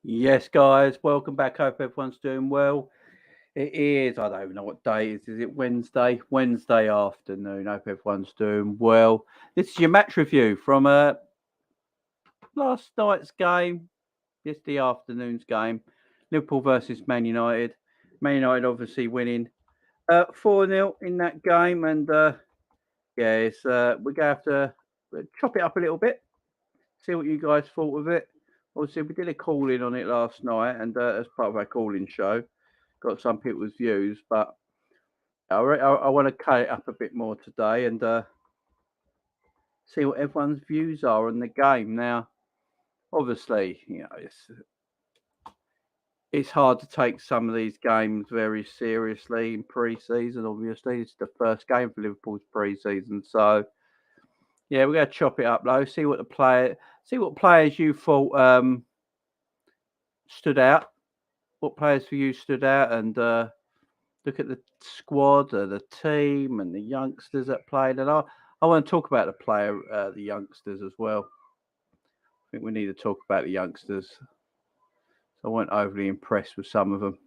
Yes, guys, welcome back. Hope everyone's doing well. It is, I don't even know what day it is. Is it Wednesday? Wednesday afternoon. Hope everyone's doing well. This is your match review from last night's game, yesterday afternoon's game. Liverpool versus Man United. Man United obviously winning 4-0 in that game. And we're going to have to chop it up a little bit, see what you guys thought of it. Obviously, we did a call-in on it last night, and as part of our call-in show, got some people's views, but I want to cut it up a bit more today and see what everyone's views are on the game. Now, obviously, it's hard to take some of these games very seriously in pre-season. Obviously, it's the first game for Liverpool's pre-season, so yeah, we're going to chop it up though. See what players you thought stood out. What players for you stood out, and look at the squad, the team, and the youngsters that played. And I want to talk about the youngsters as well. I think we need to talk about the youngsters. I wasn't overly impressed with some of them.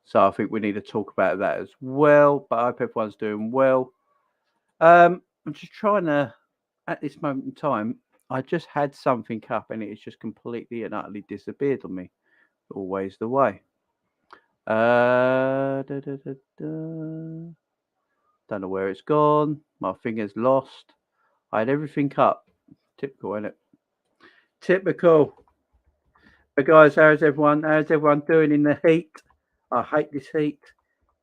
So I think we need to talk about that as well. But I hope everyone's doing well. I'm just trying to, at this moment in time, I just had something up and it's just completely and utterly disappeared on me. Always the way. Don't know where it's gone. My finger's lost. I had everything up. Typical, isn't it? Typical. But guys, how's everyone doing in the heat? I hate this heat.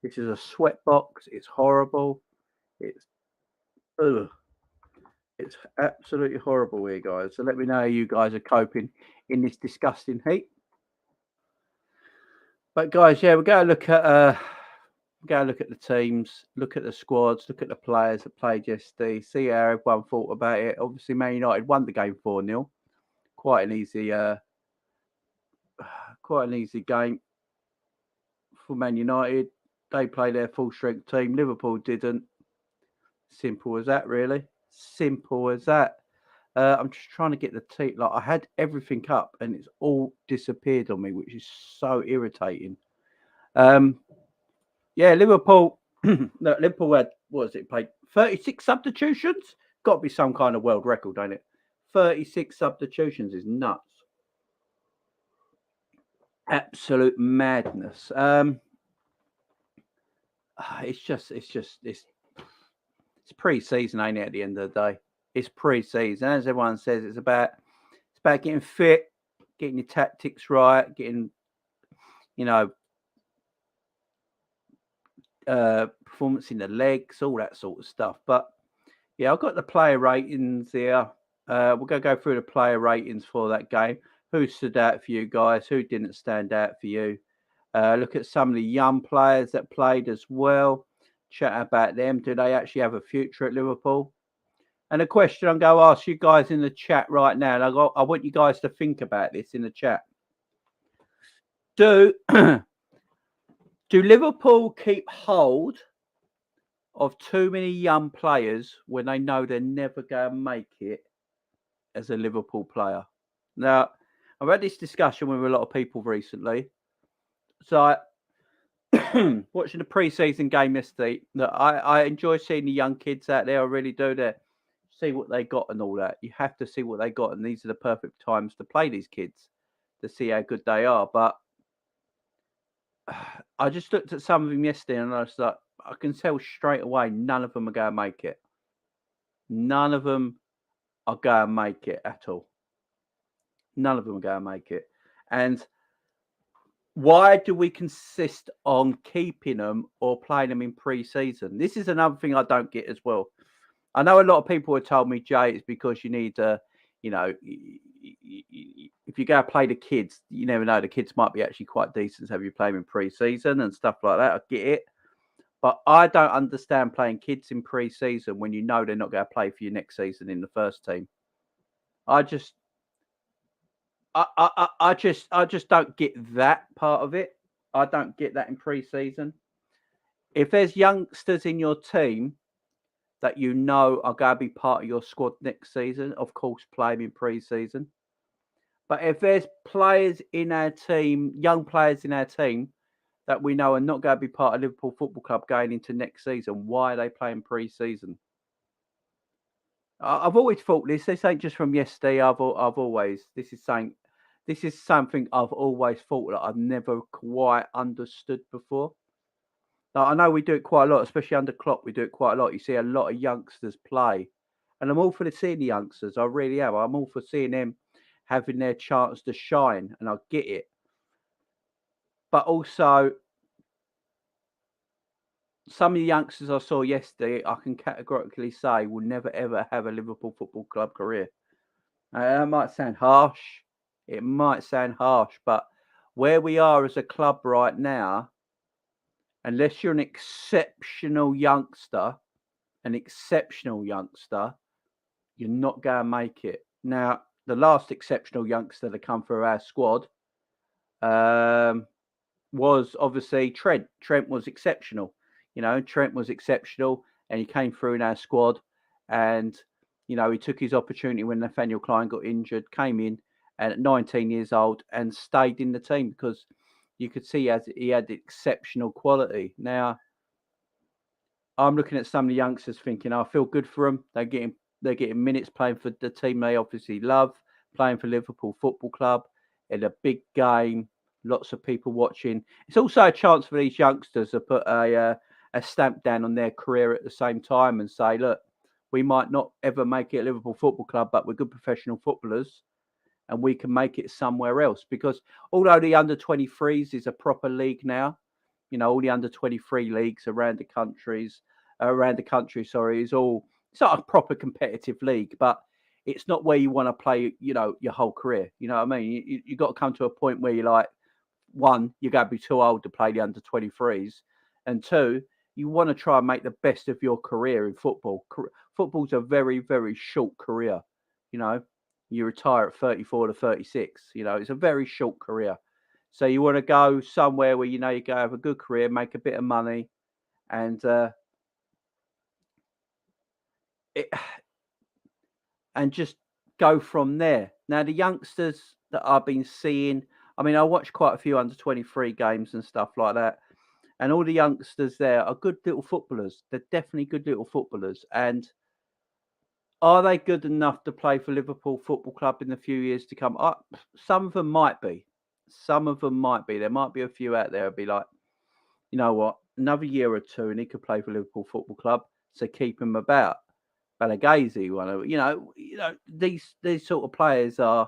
This is a sweat box. It's horrible. It's absolutely horrible here, guys. So let me know how you guys are coping in this disgusting heat. But guys, yeah, we're going to look at the teams, look at the squads, look at the players that played yesterday, see how everyone thought about it. Obviously, Man United won the game 4-0. Quite an easy game for Man United. They played their full strength team. Liverpool didn't. Simple as that, really. Simple as that. I'm just trying to get the team. Like, I had everything up and it's all disappeared on me, which is so irritating. Liverpool. No, Liverpool had, played 36 substitutions. Got to be some kind of world record, ain't it? 36 substitutions is nuts. Absolute madness. It's pre-season, ain't it? At the end of the day, it's pre-season. As everyone says, it's about getting fit, getting your tactics right, getting, performance in the legs, all that sort of stuff. But yeah, I've got the player ratings here. We're going to go through the player ratings for that game. Who stood out for you guys? Who didn't stand out for you? Look at some of the young players that played as well. Chat about them. Do they actually have a future at Liverpool? And a question I'm going to ask you guys in the chat right now. And I want you guys to think about this in the chat. Do Liverpool keep hold of too many young players when they know they're never going to make it as a Liverpool player? Now, I've had this discussion with a lot of people recently. So watching the pre-season game yesterday, I enjoy seeing the young kids out there. I really do. There, see what they got and all that. You have to see what they got, and these are the perfect times to play these kids to see how good they are. But I just looked at some of them yesterday, and I was like, I can tell straight away none of them are going to make it. None of them are going to make it at all. None of them are going to make it. And why do we consist on keeping them or playing them in pre-season? This is another thing I don't get as well. I know a lot of people have told me, Jay, it's because you need to, if you go play the kids, you never know. The kids might be actually quite decent to have you play them in pre-season and stuff like that. I get it. But I don't understand playing kids in pre-season when you know they're not going to play for you next season in the first team. I just don't get that part of it. I don't get that in pre-season. If there's youngsters in your team that you know are going to be part of your squad next season. Of course, play them in pre-season. But if there's players in our team, young players in our team, that we know are not going to be part of Liverpool Football Club going into next season, why are they playing pre-season? I've always thought this. This ain't just from yesterday. I've always this is something I've always thought that I've never quite understood before. Now, I know we do it quite a lot, especially under Klopp. We do it quite a lot. You see a lot of youngsters play, and I'm all for seeing the youngsters. I really am. I'm all for seeing them having their chance to shine, and I get it. But also, some of the youngsters I saw yesterday, I can categorically say will never ever have a Liverpool Football Club career. That might sound harsh. It might sound harsh, but where we are as a club right now, unless you're an exceptional youngster, you're not going to make it. Now, the last exceptional youngster to come through our squad was obviously Trent. Trent was exceptional. Trent was exceptional, and he came through in our squad, and he took his opportunity when Nathaniel Klein got injured, came in, and at 19 years old, and stayed in the team because you could see he had exceptional quality. Now, I'm looking at some of the youngsters thinking, I feel good for them. They're getting minutes playing for the team they obviously love, playing for Liverpool Football Club in a big game. Lots of people watching. It's also a chance for these youngsters to put a stamp down on their career at the same time and say, look, we might not ever make it at Liverpool Football Club, but we're good professional footballers and we can make it somewhere else. Because although the under-23s is a proper league now, all the under-23 leagues around the country, it's not a proper competitive league, but it's not where you want to play, your whole career. You know what I mean? You got to come to a point where you're like, one, you're going to be too old to play the under-23s, and two, you want to try and make the best of your career in football. Football's a very, very short career. You retire at 34 to 36. It's a very short career. So you want to go somewhere where you're going to have a good career, make a bit of money, and just go from there. Now, the youngsters that I've been seeing, I watched quite a few under-23 games and stuff like that, and all the youngsters there are good little footballers. They're definitely good little footballers. And are they good enough to play for Liverpool Football Club in the few years to come? Some of them might be. There might be a few out there who'll be like, you know what, another year or two and he could play for Liverpool Football Club, so keep him about. Balagazy, these sort of players are,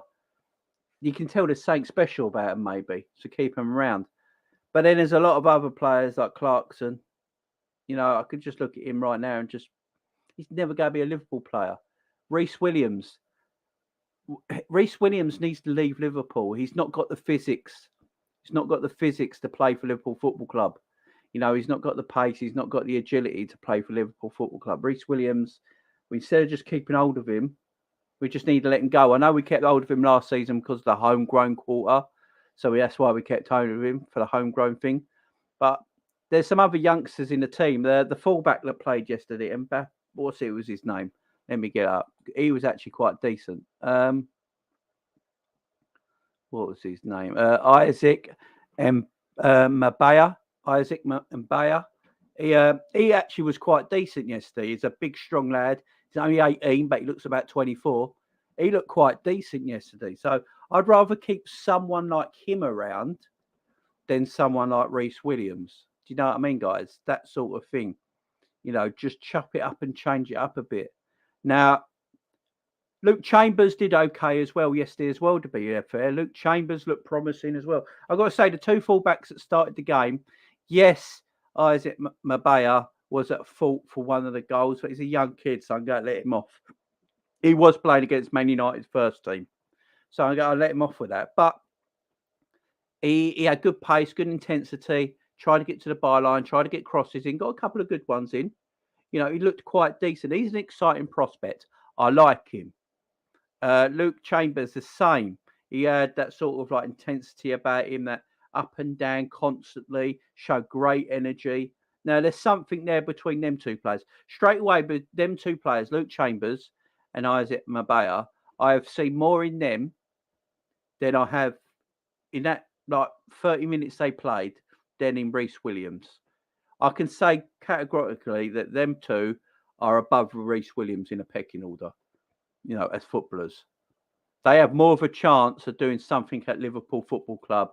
you can tell there's something special about them maybe, so keep them around. But then there's a lot of other players like Clarkson. I could just look at him right now and he's never going to be a Liverpool player. Reece Williams needs to leave Liverpool. He's not got the physics. He's not got the physics to play for Liverpool Football Club. He's not got the pace. He's not got the agility to play for Liverpool Football Club. Reece Williams, instead of just keeping hold of him, we just need to let him go. I know we kept hold of him last season because of the homegrown quarter. So that's why we kept hold of him, for the homegrown thing. But there's some other youngsters in the team. The fullback that played yesterday, and was his name? Let me get up. He was actually quite decent. What was his name? Isaac and Mabaya. Isaac Mabaya. He actually was quite decent yesterday. He's a big, strong lad. He's only 18, but he looks about 24. He looked quite decent yesterday. So I'd rather keep someone like him around than someone like Reece Williams. Do you know what I mean, guys? That sort of thing. Just chop it up and change it up a bit. Now, Luke Chambers did okay as well yesterday as well, to be fair. Luke Chambers looked promising as well. I've got to say, the two fullbacks that started the game, yes, Isaac Mabaya was at fault for one of the goals, but he's a young kid, so I'm going to let him off. He was playing against Man United's first team, so I'm going to let him off with that. But he had good pace, good intensity, tried to get to the byline, tried to get crosses in, got a couple of good ones in. He looked quite decent. He's an exciting prospect. I like him. Luke Chambers, the same. He had that sort of like intensity about him, that up and down constantly, showed great energy. Now, there's something there between them two players. Straight away, but them two players, Luke Chambers and Isaac Mabaya, I have seen more in them than I have in that 30 minutes they played than in Reece Williams. I can say categorically that them two are above Reece Williams in a pecking order, as footballers. They have more of a chance of doing something at Liverpool Football Club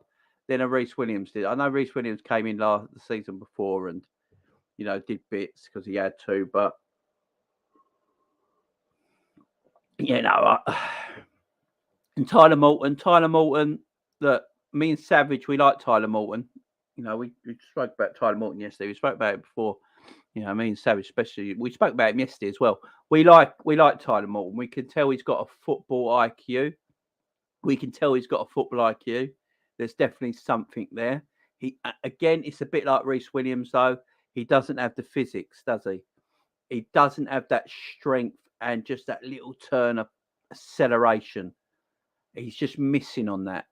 than a Reece Williams did. I know Reece Williams came in the season before and, did bits because he had to, but, and Tyler Morton, that me and Savage, we like Tyler Morton. We spoke about Tyler Morton yesterday. We spoke about it before. Me and Savage, especially, we spoke about him yesterday as well. We like Tyler Morton. We can tell he's got a football IQ. We can tell he's got a football IQ. There's definitely something there. Again, it's a bit like Reece Williams, though. He doesn't have the physics, does he? He doesn't have that strength and just that little turn of acceleration. He's just missing on that.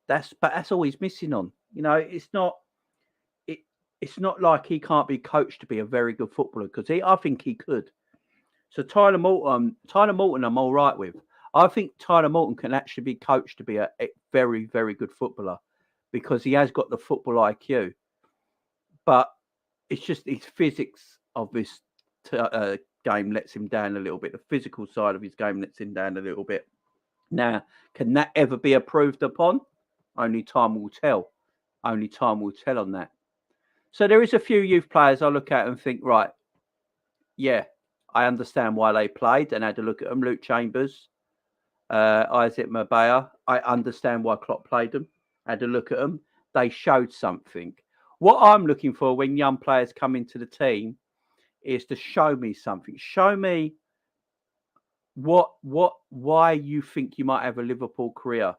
That's all he's missing on. It's not like he can't be coached to be a very good footballer, because I think he could. So Tyler Morton, I'm all right with. I think Tyler Morton can actually be coached to be a very, very good footballer, because he has got the football IQ. But it's just his physics of this game lets him down a little bit. The physical side of his game lets him down a little bit. Now, can that ever be improved upon? Only time will tell. Only time will tell on that. So there is a few youth players I look at and think, right, yeah, I understand why they played, and had to look at them. Luke Chambers, Isaac Mabaya, I understand why Klopp played them. Had to look at them. They showed something. What I'm looking for when young players come into the team is to show me something. Show me why you think you might have a Liverpool career.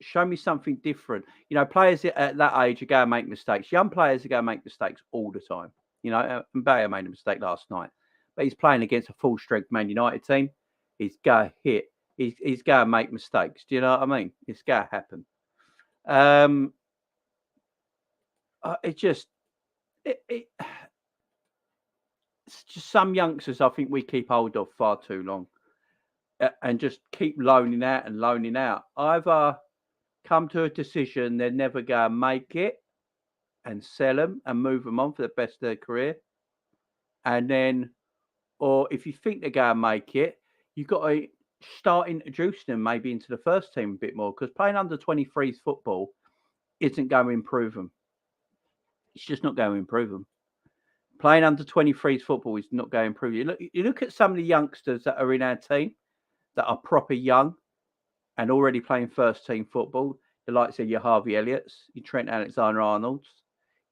Show me something different. Players at that age are going to make mistakes. Young players are going to make mistakes all the time. Mbappe made a mistake last night, but he's playing against a full-strength Man United team. He's going to hit. He's going to make mistakes. Do you know what I mean? It's going to happen. It's just some youngsters I think we keep hold of far too long, and just keep loaning out. Either come to a decision they're never going to make it and sell them and move them on for the best of their career. And then, or if you think they're going to make it, you've got to start introducing them maybe into the first team a bit more, because playing under 23s football isn't going to improve them. It's just not going to improve them. Playing under 23s football is not going to improve you. You look at some of the youngsters that are in our team that are proper young and already playing first team football. The likes of your Harvey Elliott's, your Trent Alexander-Arnold's,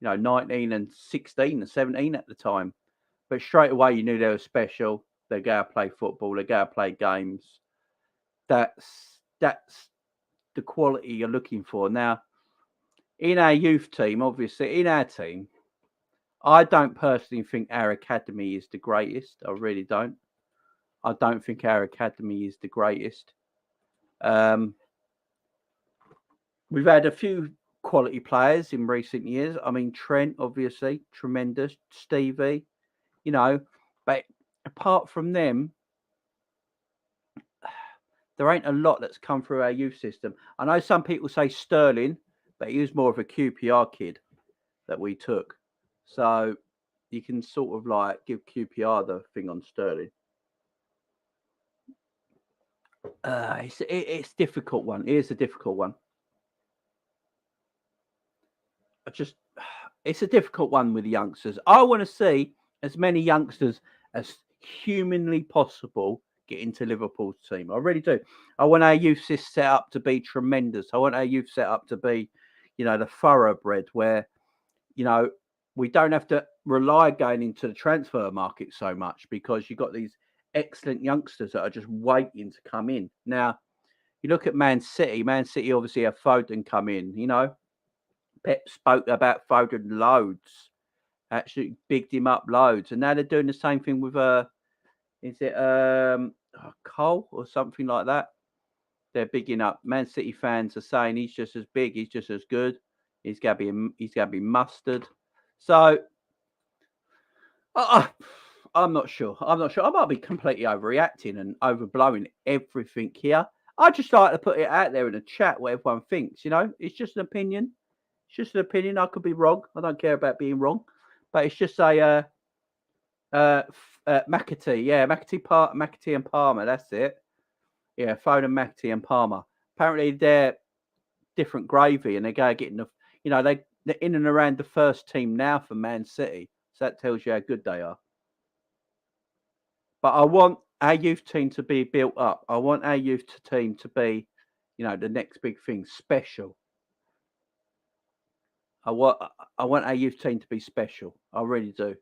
19 and 16 and 17 at the time. But straight away, you knew they were special. They're going to play football. They're going to play games. That's the quality you're looking for. Now, in our youth team, obviously, in our team, I don't personally think our academy is the greatest. I really don't. I don't think our academy is the greatest. We've had a few quality players in recent years. I mean, Trent, obviously, tremendous. Stevie, but apart from them, there ain't a lot that's come through our youth system. I know some people say Sterling, but he was more of a QPR kid that we took. So you can sort of give QPR the thing on Sterling. It's a difficult one. It is a difficult one. It's a difficult one with the youngsters. I want to see as many youngsters as humanly possible get into Liverpool's team. I really do. I want our youth set up to be tremendous. I want our youth set up to be, the thoroughbred where, we don't have to rely going into the transfer market so much, because you've got these excellent youngsters that are just waiting to come in. Now, you look at Man City. Man City obviously have Foden come in, Pep spoke about Foden loads, actually bigged him up loads. And now they're doing the same thing with, is it Cole or something like that? They're bigging up. Man City fans are saying he's just as big, he's just as good. He's gonna be mustard. So I'm not sure. I'm not sure. I might be completely overreacting and overblowing everything here. I just like to put it out there in a chat what everyone thinks. It's just an opinion. It's just an opinion. I could be wrong. I don't care about being wrong, but it's just McAtee. Yeah, McAtee and Palmer. That's it. Yeah, Foden, McAtee and Palmer. Apparently they're different gravy, and they're going getting they're in and around the first team now for Man City. So that tells you how good they are. But I want our youth team to be built up. I want our youth team to be, the next big thing, special. I want our youth team to be special. I really do.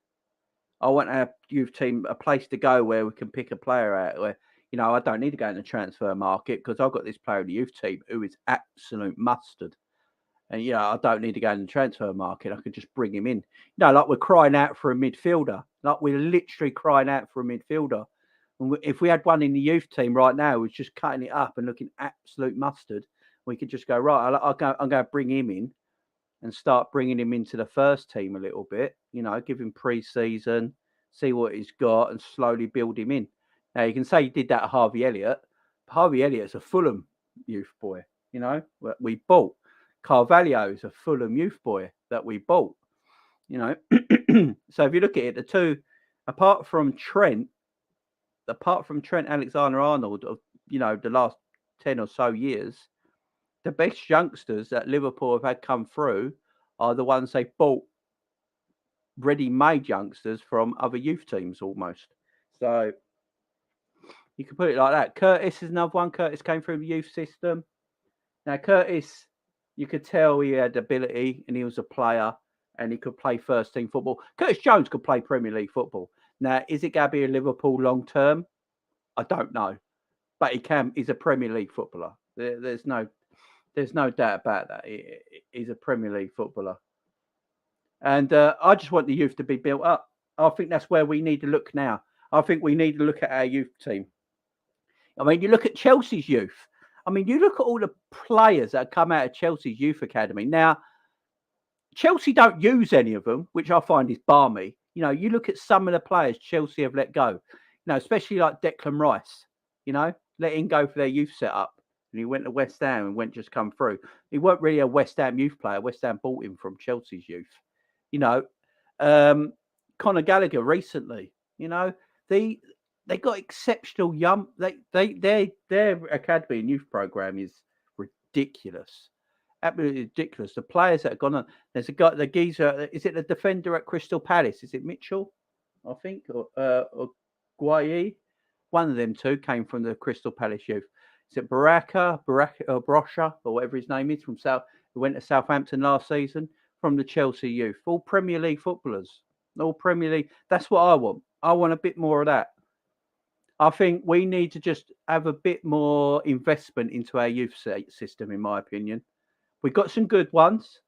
I want our youth team a place to go where we can pick a player out where, I don't need to go in the transfer market because I've got this player in the youth team who is absolute mustard. And, I don't need to go in the transfer market. I can just bring him in. Like we're crying out for a midfielder. Like we're literally crying out for a midfielder. And if we had one in the youth team right now who's just cutting it up and looking absolute mustard, we could just go, right, I'm going to bring him in and start bringing him into the first team a little bit, give him pre-season, see what he's got and slowly build him in. Now, you can say you did that at Harvey Elliott. Harvey Elliott's a Fulham youth boy, we bought. Carvalho is a Fulham youth boy that we bought, So if you look at it, the two, apart from Trent Alexander-Arnold of, the last 10 or so years, the best youngsters that Liverpool have had come through are the ones they bought ready-made youngsters from other youth teams almost. So you can put it like that. Curtis is another one. Curtis came through the youth system. Now, Curtis, you could tell he had ability and he was a player and he could play first team football. Curtis Jones could play Premier League football. Now, is it going to be a Liverpool long term? I don't know. But he can. He's a Premier League footballer. There's no doubt about that. He's a Premier League footballer. And I just want the youth to be built up. I think that's where we need to look now. I think we need to look at our youth team. I mean, you look at Chelsea's youth. I mean, you look at all the players that come out of Chelsea's youth academy. Now, Chelsea don't use any of them, which I find is balmy. You look at some of the players Chelsea have let go, especially like Declan Rice, let him go for their youth setup. And he went to West Ham and just come through. He weren't really a West Ham youth player. West Ham bought him from Chelsea's youth. Conor Gallagher recently, they got exceptional young. Their academy and youth program is ridiculous, absolutely ridiculous. The players that have gone on. There's a guy, the geezer. Is it the defender at Crystal Palace? Is it Mitchell? I think or Guayi. One of them two came from the Crystal Palace youth. Is it Baraka or Brosha or whatever his name is from South? Who went to Southampton last season from the Chelsea youth. All Premier League footballers. All Premier League. That's what I want. I want a bit more of that. I think we need to just have a bit more investment into our youth system, in my opinion. We've got some good ones.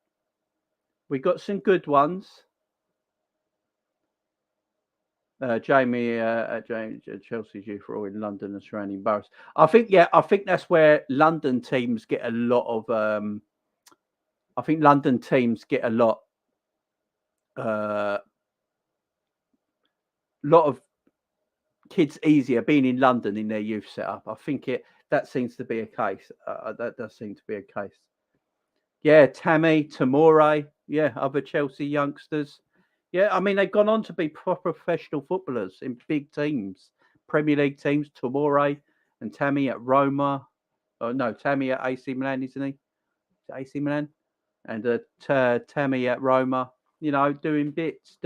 Jamie at Chelsea's youth are all in London and surrounding boroughs. I think that's where London teams get a lot of. I think London teams get a lot of kids easier being in London in their youth setup. I think that seems to be a case. That does seem to be a case. Yeah, Tammy, Tomori, other Chelsea youngsters. Yeah, I mean, they've gone on to be professional footballers in big teams, Premier League teams, Tomori and Tammy at Roma. Oh, no, Tammy at AC Milan, isn't he? AC Milan? And Tammy at Roma, doing bits.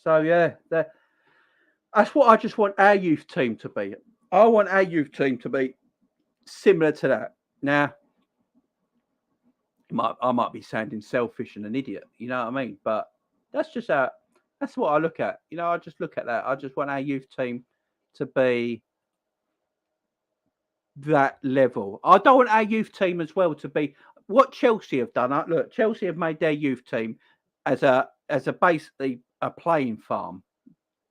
So, yeah, that's what I just want our youth team to be. I want our youth team to be similar to that. Now, I might be sounding selfish and an idiot, you know what I mean? But that's what I look at. I just look at that. I just want our youth team to be that level. I don't want our youth team as well to be what Chelsea have done. Look, Chelsea have made their youth team as a basically a playing farm.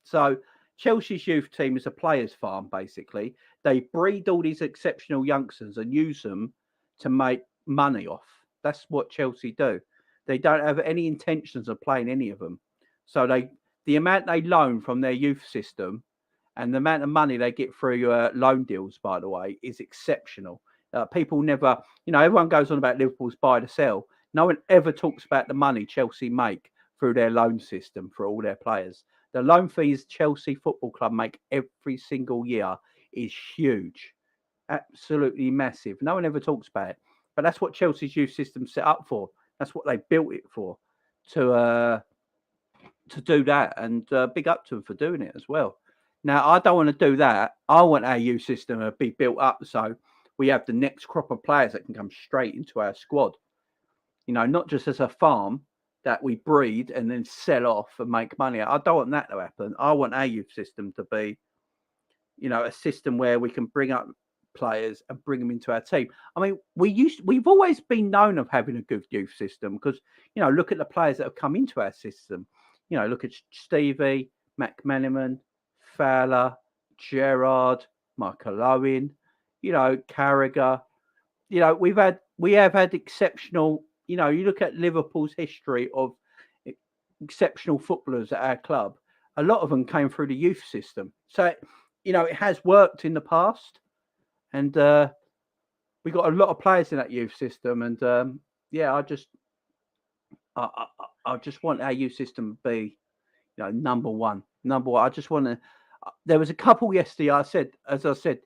So Chelsea's youth team is a players' farm, basically. They breed all these exceptional youngsters and use them to make money off. That's what Chelsea do. They don't have any intentions of playing any of them. So the amount they loan from their youth system and the amount of money they get through loan deals, by the way, is exceptional. People never, everyone goes on about Liverpool's buy to sell. No one ever talks about the money Chelsea make through their loan system for all their players. The loan fees Chelsea Football Club make every single year is huge, absolutely massive. No one ever talks about it, but that's what Chelsea's youth system set up for. That's what they built it for, to do that, and big up to them for doing it as well. Now, I don't want to do that. I want our youth system to be built up so we have the next crop of players that can come straight into our squad. Not just as a farm that we breed and then sell off and make money. I don't want that to happen. I want our youth system to be, a system where we can bring up players and bring them into our team. I mean, we've always been known of having a good youth system because, look at the players that have come into our system. Look at Stevie, McManaman, Fowler, Gerrard, Michael Owen, Carragher. We have had exceptional, you look at Liverpool's history of exceptional footballers at our club. A lot of them came through the youth system. So, it has worked in the past. And we got a lot of players in that youth system. And I just want our youth system to be, number one. I just want to. There was a couple yesterday. As I said,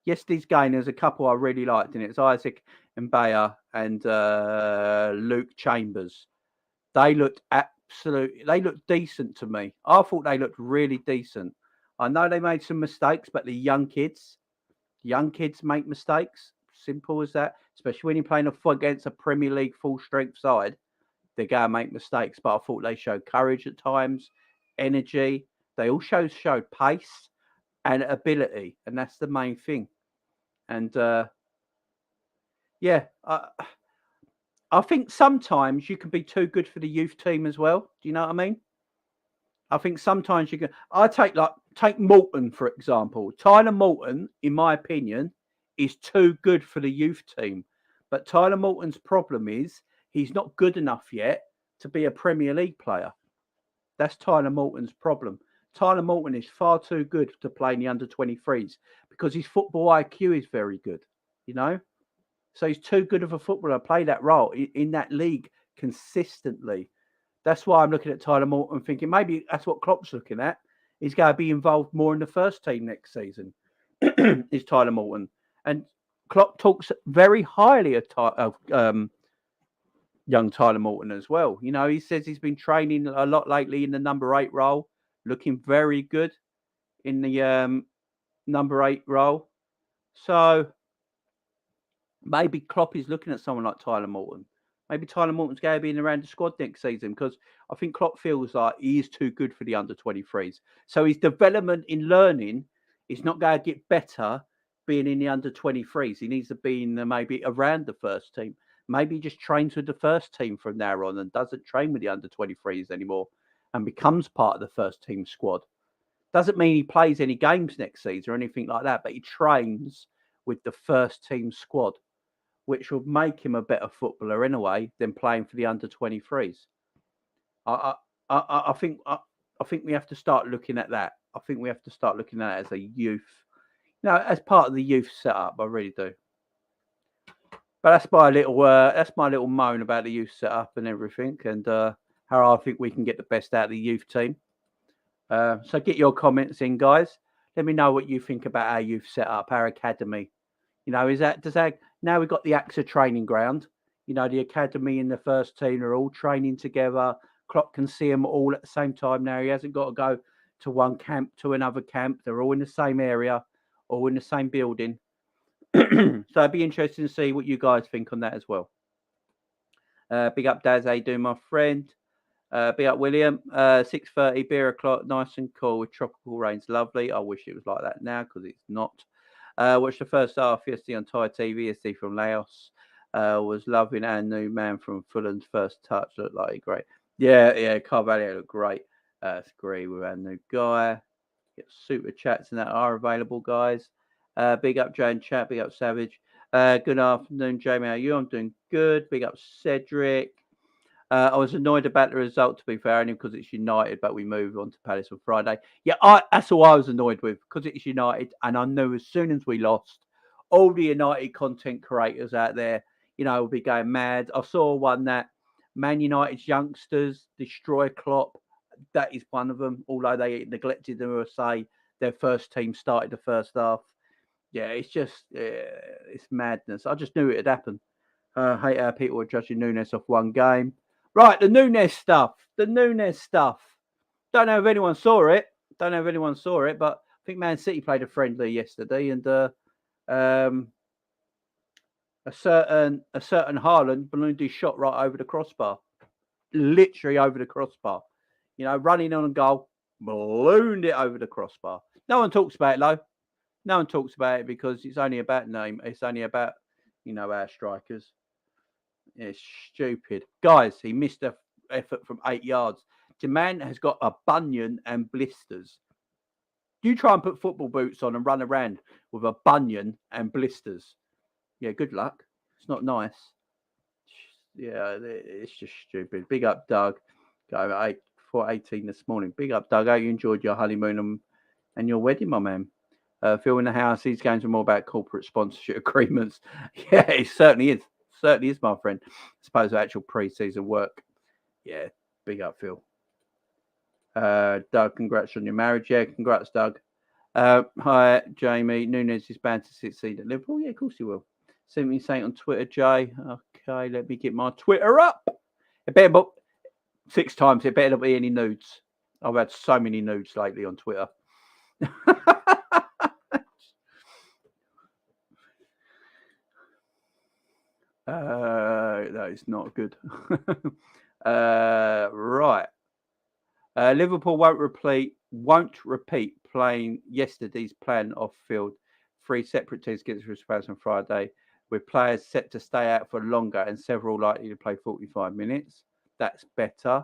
yesterday's game. There's a couple I really liked, and it's Isaac Mabaya and Luke Chambers. They looked decent to me. I thought they looked really decent. I know they made some mistakes, but the young kids make mistakes. Simple as that. Especially when you're playing against a Premier League full strength side, they're going to make mistakes. But I thought they showed courage at times, energy. They all showed pace and ability, and that's the main thing. And I think sometimes you can be too good for the youth team as well. Do you know what I mean? I think sometimes you can. Take Morton, for example. Tyler Morton, in my opinion, is too good for the youth team. But Tyler Morton's problem is he's not good enough yet to be a Premier League player. That's Tyler Morton's problem. Tyler Morton is far too good to play in the under-23s because his football IQ is very good, So he's too good of a footballer to play that role in that league consistently. That's why I'm looking at Tyler Morton thinking maybe that's what Klopp's looking at. He's going to be involved more in the first team next season, is Tyler Morton. And Klopp talks very highly of young Tyler Morton as well. He says he's been training a lot lately in the number 8 role, looking very good in the number 8 role. So maybe Klopp is looking at someone like Tyler Morton. Maybe Tyler Morton's going to be in around the squad next season because I think Klopp feels like he is too good for the under-23s. So his development in learning is not going to get better being in the under-23s. He needs to be in maybe around the first team. Maybe he just trains with the first team from now on and doesn't train with the under-23s anymore and becomes part of the first team squad. Doesn't mean he plays any games next season or anything like that, but he trains with the first team squad, which would make him a better footballer in a way than playing for the under-23s. I think we have to start looking at that. I think we have to start looking at it as a youth, as part of the youth setup. I really do. But that's my little moan about the youth setup and everything, and how I think we can get the best out of the youth team. So get your comments in, guys. Let me know what you think about our youth setup, our academy. Now we've got the AXA training ground. The academy and the first team are all training together. Klopp can see them all at the same time now. He hasn't got to go to one camp to another camp. They're all in the same area, all in the same building. So it'd be interesting to see what you guys think on that as well. Big up, Daz. How you doing, my friend? Big up, William. 6:30, beer o'clock, nice and cool with tropical rains. Lovely. I wish it was like that now because it's not. Watched the first half yesterday on Thai TV. Yesterday from Laos. Was loving our new man from Fulham's first touch. Looked like great. Yeah. Carvalho looked great. Agree with our new guy. Get super chats and that are available, guys. Big up Joe and chat. Big up Savage. Good afternoon, Jamie. How are you? I'm doing good. Big up Cedric. I was annoyed about the result, to be fair, only because it's United, but we moved on to Palace on Friday. Yeah, that's all I was annoyed with, because it's United, and I knew as soon as we lost, all the United content creators out there, will be going mad. I saw one that Man United's youngsters destroy Klopp. That is one of them, although they neglected to say their first team started the first half. Yeah, it's just, it's madness. I just knew it had happened. Hate how people are judging Nunez off one game. Right, the Nunez stuff. The Nunez stuff. Don't know if anyone saw it. But I think Man City played a friendly yesterday, and um, a certain Haaland ballooned his shot right over the crossbar, literally over the crossbar. Running on a goal, ballooned it over the crossbar. No one talks about it though. No one talks about it because it's only about name. It's only about our strikers. It's stupid. Guys, he missed a effort from 8 yards. The man has got a bunion and blisters. You try and put football boots on and run around with a bunion and blisters. Yeah, good luck. It's not nice. Yeah, it's just stupid. Big up, Doug. Go at 4:18 this morning. Big up, Doug. Hope you enjoyed your honeymoon and your wedding, my man. Phil in the house. These games are more about corporate sponsorship agreements. Yeah, it certainly is. Certainly is, my friend. As opposed to actual pre-season work. Yeah, big up, Phil. Doug, congrats on your marriage. Yeah, congrats, Doug. Hi, Jamie. Nunez is bound to succeed at Liverpool. Yeah, of course he will. Send me saying on Twitter, Jay. Okay, let me get my Twitter up. It better not 6 times. It better not be any nudes. I've had so many nudes lately on Twitter. That is not good. Right. Liverpool won't repeat playing yesterday's plan off field. 3 separate teams against Spurs on Friday, with players set to stay out for longer and several likely to play 45 minutes. That's better.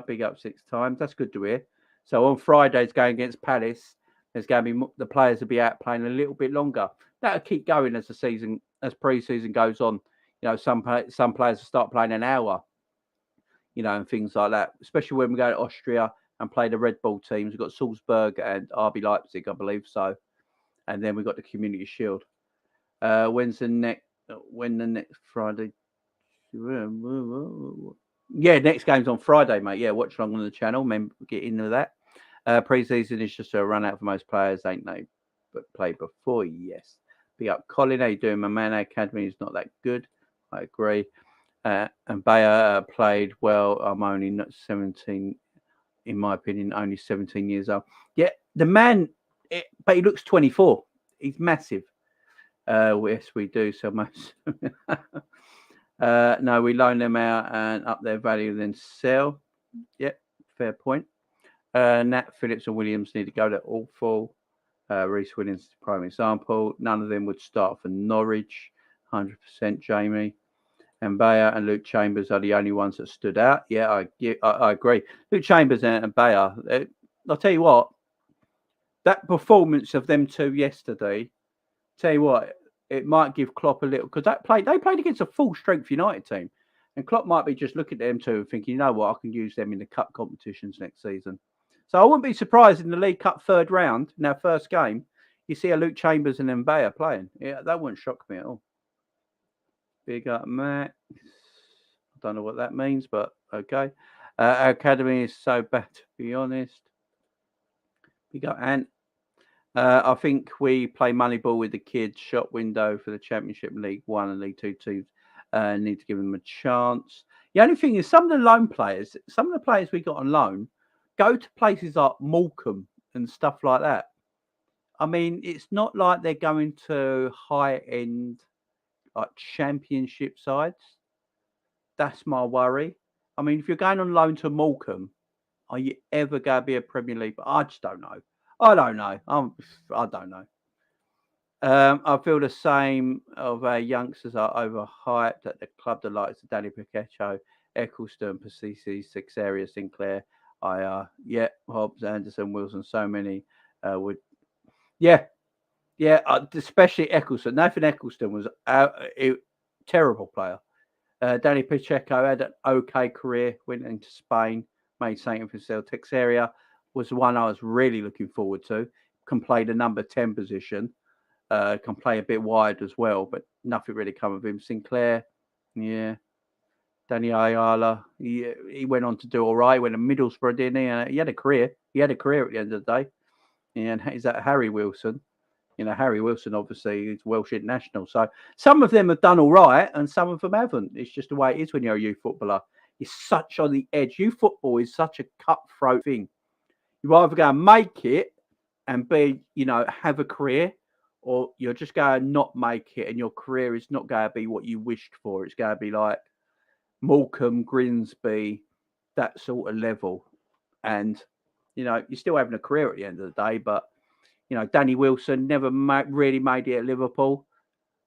Big up 6 times. That's good to hear. So on Friday's game against Palace, there's going to be the players will be out playing a little bit longer. That'll keep going as pre-season goes on. Some players will start playing an hour. And things like that. Especially when we go to Austria and play the Red Bull teams. We've got Salzburg and RB Leipzig, I believe so. And then we've got the Community Shield. When the next Friday? Yeah, next game's on Friday, mate. Yeah, watch along on the channel. Remember, get into that. Pre-season is just a run out for most players, ain't they? But played before, yes. Big up Colin. How you doing, my man? Academy is not that good. I agree. And Bayer played well. I'm only not 17, in my opinion, only 17 years old. Yeah, the man, but he looks 24. He's massive. Yes, we do so much. No, we loan them out and up their value, then sell. Yep, fair point. Nat Phillips and Williams need to go. They're awful. Reece Williams is a prime example. None of them would start for Norwich. 100%, Jamie. And Bayer and Luke Chambers are the only ones that stood out. Yeah, I agree. Luke Chambers and Bayer. I'll tell you what, that performance of them two yesterday, tell you what, it might give Klopp a little, because they played against a full strength United team. And Klopp might be just looking at them two and thinking, you know what, I can use them in the cup competitions next season. So I wouldn't be surprised in the League Cup 3rd round, in our first game, you see a Luke Chambers and Mabaya playing. Yeah, that wouldn't shock me at all. Big up, Max. I don't know what that means, but okay. Our academy is so bad, to be honest. Big up, Ant. I think we play Moneyball with the kids. Shop window for the Championship, League 1 and League 2 teams. Need to give them a chance. The only thing is, some of the players we got on loan go to places like Morecambe and stuff like that. I mean, it's not like they're going to high-end, like Championship sides. That's my worry. I mean, if you're going on loan to Morecambe, are you ever going to be a Premier League? I just don't know. I don't know. I don't know. I feel the same of our youngsters are overhyped at the club. The likes of Danny Paquetto, Eccleston, Passisi, Sixaria, Sinclair, Hobbs, Anderson, Wilson, so many would. Yeah, especially Eccleston. Nathan Eccleston was a terrible player. Danny Pacheco had an okay career, went into Spain, made something for Celtics area. Was the one I was really looking forward to. Can play the number 10 position. Can play a bit wide as well, but nothing really come of him. Sinclair, yeah. Danny Ayala, he went on to do all right. Went to Middlesbrough, didn't he? He had a career. He had a career at the end of the day. And is that Harry Wilson? Harry Wilson obviously is Welsh international. So some of them have done all right and some of them haven't. It's just the way it is when you're a youth footballer. It's such on the edge. Youth football is such a cutthroat thing. You either go and make it and be, have a career, or you're just going to not make it and your career is not going to be what you wished for. It's going to be like Morecambe, Grimsby, that sort of level. And, you're still having a career at the end of the day, but, Danny Wilson never really made it at Liverpool.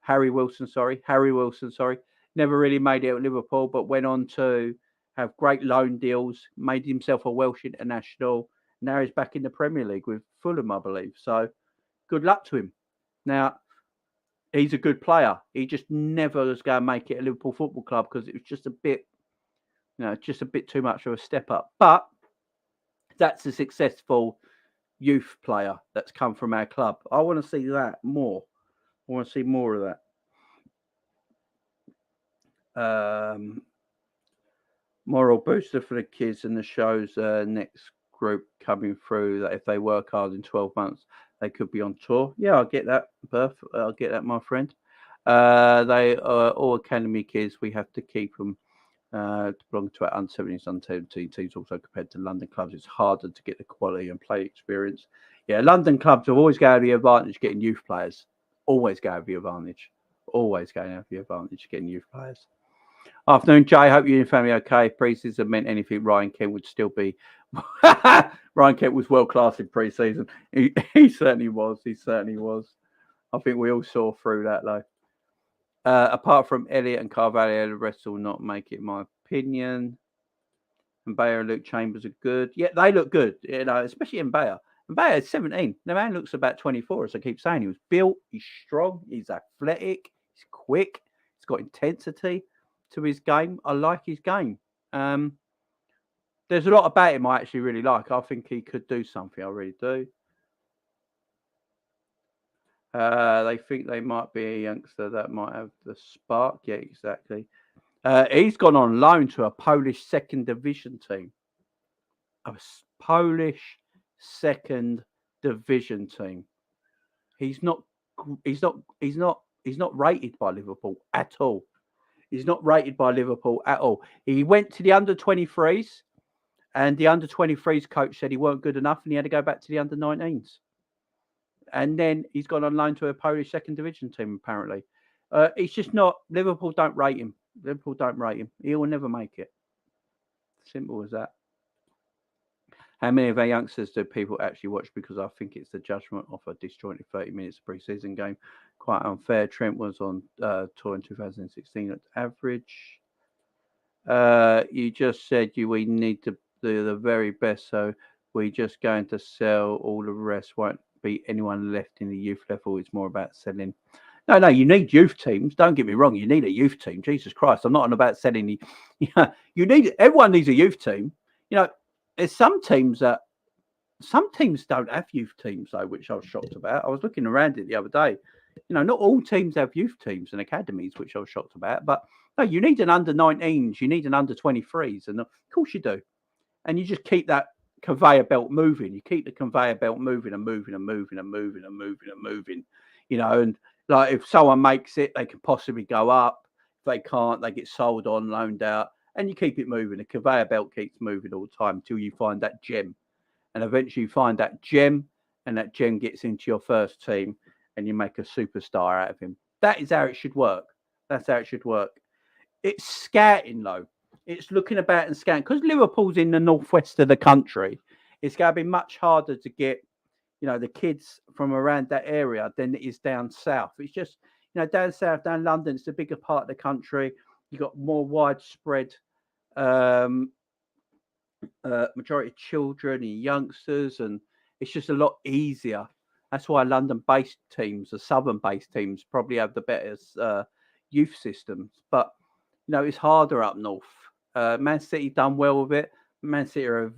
Harry Wilson, sorry. Never really made it at Liverpool, but went on to have great loan deals, made himself a Welsh international. Now he's back in the Premier League with Fulham, I believe. So good luck to him. Now, he's a good player. He just never was going to make it at Liverpool Football Club because it was just a bit, just a bit too much of a step up. But that's a successful youth player that's come from our club. I want to see that more. I want to see more of that. Moral booster for the kids and the show's next group coming through, that if they work hard in 12 months, they could be on tour. Yeah, I'll get that, Berth. I'll get that, my friend. They are all academy kids. We have to keep them to belong to our under-17s, under-17 teams. Also, compared to London clubs, it's harder to get the quality and play experience. Yeah, London clubs have always going to the advantage getting youth players. Always going to be advantage. Always going to have the advantage getting youth players. Afternoon, Jay. Hope you and your family okay. If pre-season meant anything, Ryan Kent would still be. Ryan Kent was world class in pre-season. He certainly was. He certainly was. I think we all saw through that, though. Apart from Elliott and Carvalho, the rest will not make it, in my opinion. Mabaya and Luke Chambers are good. Yeah, they look good, especially Mabaya. Mabaya is 17. The man looks about 24, as I keep saying. He was built, he's strong, he's athletic, he's quick, he's got intensity to his game. I like his game. There's a lot about him I actually really like. I think he could do something. I really do. They think they might be a youngster that might have the spark. Yeah, exactly. He's gone on loan to a Polish second division team. A Polish second division team. He's not rated by Liverpool at all. He's not rated by Liverpool at all. He went to the under-23s, and the under-23s coach said he weren't good enough, and he had to go back to the under-19s. And then he's gone on loan to a Polish second division team, apparently. It's just not... Liverpool don't rate him. Liverpool don't rate him. He will never make it. Simple as that. How many of our youngsters do people actually watch? Because I think it's the judgment of a disjointed 30 minutes pre-season game. Quite unfair. Trent was on tour in 2016 at average. You just said we need to do the very best, so we're just going to sell all the rest. Won't be anyone left in the youth level. It's more about selling. No, you need youth teams. Don't get me wrong. You need a youth team. Jesus Christ. I'm not on about selling the... everyone needs a youth team. There's some teams don't have youth teams, though, which I was shocked about. I was looking around it the other day. Not all teams have youth teams and academies, which I was shocked about. But no, you need an under-19s. You need an under-23s. And of course you do. And you just keep that conveyor belt moving. You keep the conveyor belt moving and moving and moving and moving and moving and moving. And like if someone makes it, they can possibly go up. If they can't, they get sold on, loaned out. And you keep it moving. The conveyor belt keeps moving all the time until you find that gem. And eventually you find that gem, and that gem gets into your first team, and you make a superstar out of him. That is how it should work. That's how it should work. It's scouting, though. It's looking about and scouting. Because Liverpool's in the northwest of the country, it's going to be much harder to get, the kids from around that area than it is down south. It's just, down south, down London, it's a bigger part of the country. You've got more widespread majority of children and youngsters, and it's just a lot easier. That's why London-based teams, the southern-based teams, probably have the better youth systems. But it's harder up north. Man City done well with it. Man City are,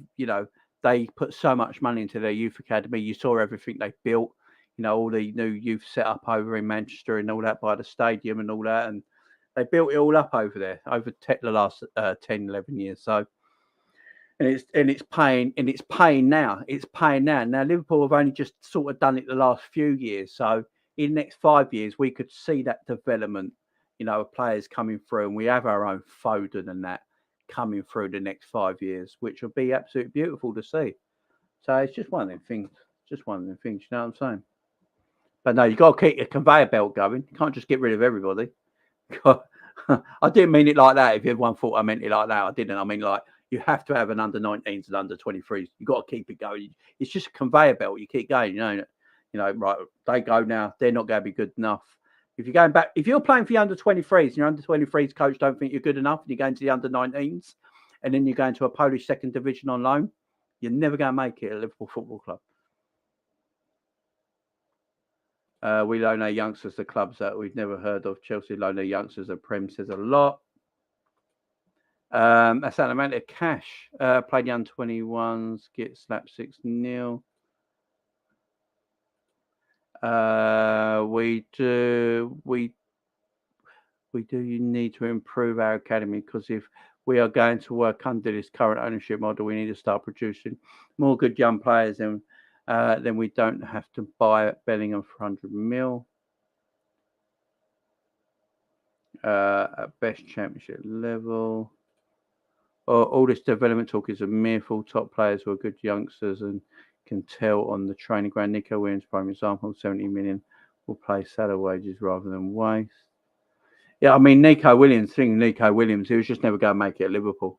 they put so much money into their youth academy. You saw everything they built. All the new youth set up over in Manchester and all that by the stadium and all that, and they built it all up over there over the last 10, 11 years. So, and it's paying now. It's paying now. Now Liverpool have only just sort of done it the last few years. So in the next 5 years, we could see that development. Of players coming through, and we have our own Foden and that coming through the next 5 years, which will be absolutely beautiful to see. So it's just one of them things. Just one of them things. You know what I'm saying? But no, you got to keep your conveyor belt going. You can't just get rid of everybody. I didn't mean it like that. If everyone thought I meant it like that, I didn't. I mean, like, you have to have an under 19s and under 23s. You got to keep it going. It's just a conveyor belt. You keep going. Right? They go now. They're not going to be good enough. If you're going back, if you're playing for your under 23s and your under 23s coach don't think you're good enough, and you're going to the under 19s, and then you're going to a Polish second division on loan, you're never going to make it at Liverpool Football Club. We loan our youngsters to clubs that we've never heard of. Chelsea loan their youngsters. The Prem says a lot. That's an amount of cash. Played the under 21s, get slapped 6-0. We do need to improve our academy, because if we are going to work under this current ownership model, we need to start producing more good young players, and then we don't have to buy Bellingham for 100 mil. At best championship level. All this development talk is a mere fool. Top players who are good youngsters and can tell on the training ground. Nico Williams, prime example, 70 million will play salary wages rather than waste. Yeah, I mean, Nico Williams, he was just never going to make it at Liverpool.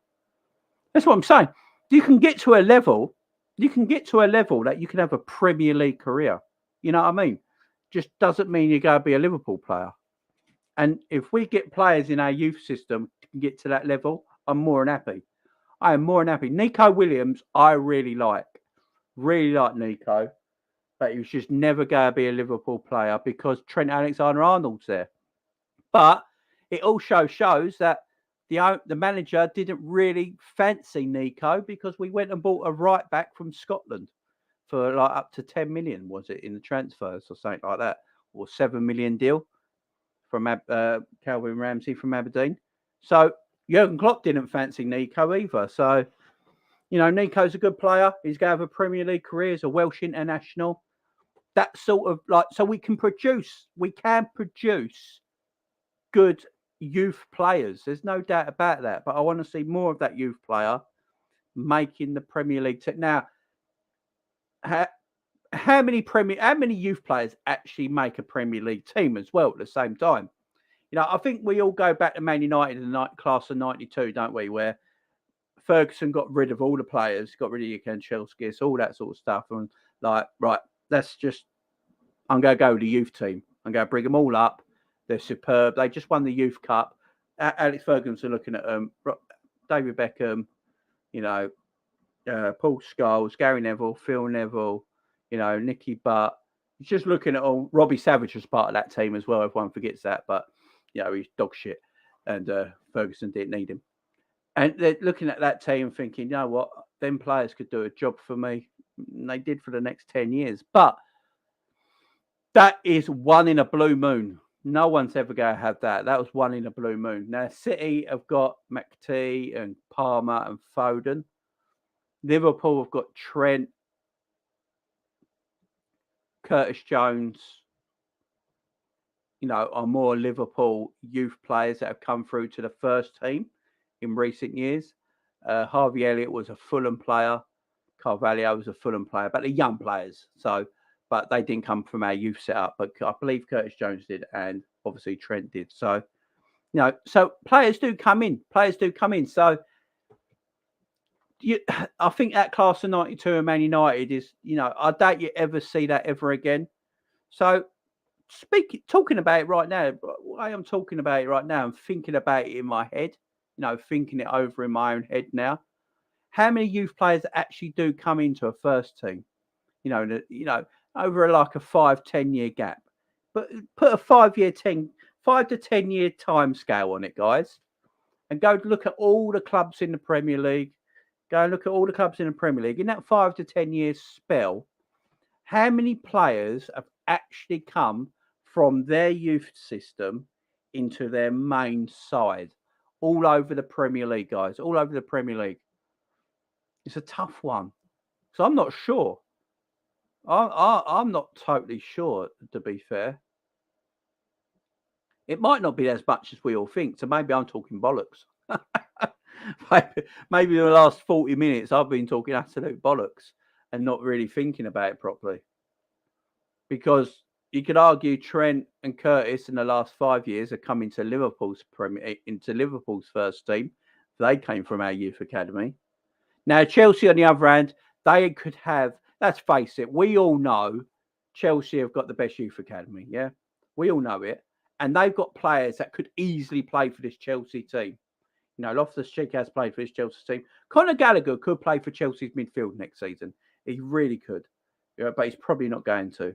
That's what I'm saying. You can get to a level that you can have a Premier League career. You know what I mean? Just doesn't mean you're going to be a Liverpool player. And if we get players in our youth system to get to that level, I'm more than happy. I am more than happy. Nico Williams, I really like. Really like Nico. But he was just never going to be a Liverpool player because Trent Alexander-Arnold's there. But it also shows that the manager didn't really fancy Nico, because we went and bought a right back from Scotland for like up to 10 million, was it, in the transfers or something like that? Or 7 million deal from Calvin Ramsey from Aberdeen. So Jurgen Klopp didn't fancy Nico either. So, Nico's a good player. He's going to have a Premier League career. He's a Welsh international. That sort of so we can produce good youth players. There's no doubt about that. But I want to see more of that youth player making the Premier League. Now, how many youth players actually make a Premier League team as well at the same time? I think we all go back to Man United in the class of 92, don't we? Where Ferguson got rid of all the players, got rid of Kanchelskis, all that sort of stuff. And right, I'm going to go with the youth team. I'm going to bring them all up. They're superb. They just won the Youth Cup. Alex Ferguson looking at them. David Beckham, Paul Scholes, Gary Neville, Phil Neville, Nicky Butt. He's just looking at all. Robbie Savage was part of that team as well. Everyone forgets that. But, he's dog shit. And Ferguson didn't need him. And they're looking at that team thinking, you know what? Them players could do a job for me. And they did for the next 10 years. But that is one in a blue moon. No one's ever going to have that. That was one in a blue moon. Now, City have got McTee and Palmer and Foden. Liverpool have got Trent, Curtis Jones, are more Liverpool youth players that have come through to the first team in recent years. Harvey Elliott was a Fulham player. Carvalho was a Fulham player, but they're young players. But they didn't come from our youth setup. But I believe Curtis Jones did, and obviously Trent did. So, so players do come in. So, I think that class of 92 in Man United is, I doubt you ever see that ever again. So, talking about it right now, I am talking about it right now. I'm thinking about it in my head, thinking it over in my own head now. How many youth players actually do come into a first team? Over like a 5-10 year gap. But put a 5 to 10 year time scale on it, guys. and go look at all the clubs in the Premier League. Go and look at all the clubs in the Premier League. In that 5 to 10 years spell, how many players have actually come from their youth system into their main side? All over the Premier League, guys. All over the Premier League. It's a tough one. So I'm not sure. I'm not totally sure, to be fair. It might not be as much as we all think. So maybe I'm talking bollocks. Maybe the last 40 minutes I've been talking absolute bollocks and not really thinking about it properly. Because you could argue Trent and Curtis in the last 5 years have come into Liverpool's first team. They came from our youth academy. Now, Chelsea, on the other hand, they could have, let's face it, we all know Chelsea have got the best youth academy, yeah? We all know it. And they've got players that could easily play for this Chelsea team. You know, Loftus-Cheek has played for this Chelsea team. Conor Gallagher could play for Chelsea's midfield next season. He really could. Yeah, but he's probably not going to.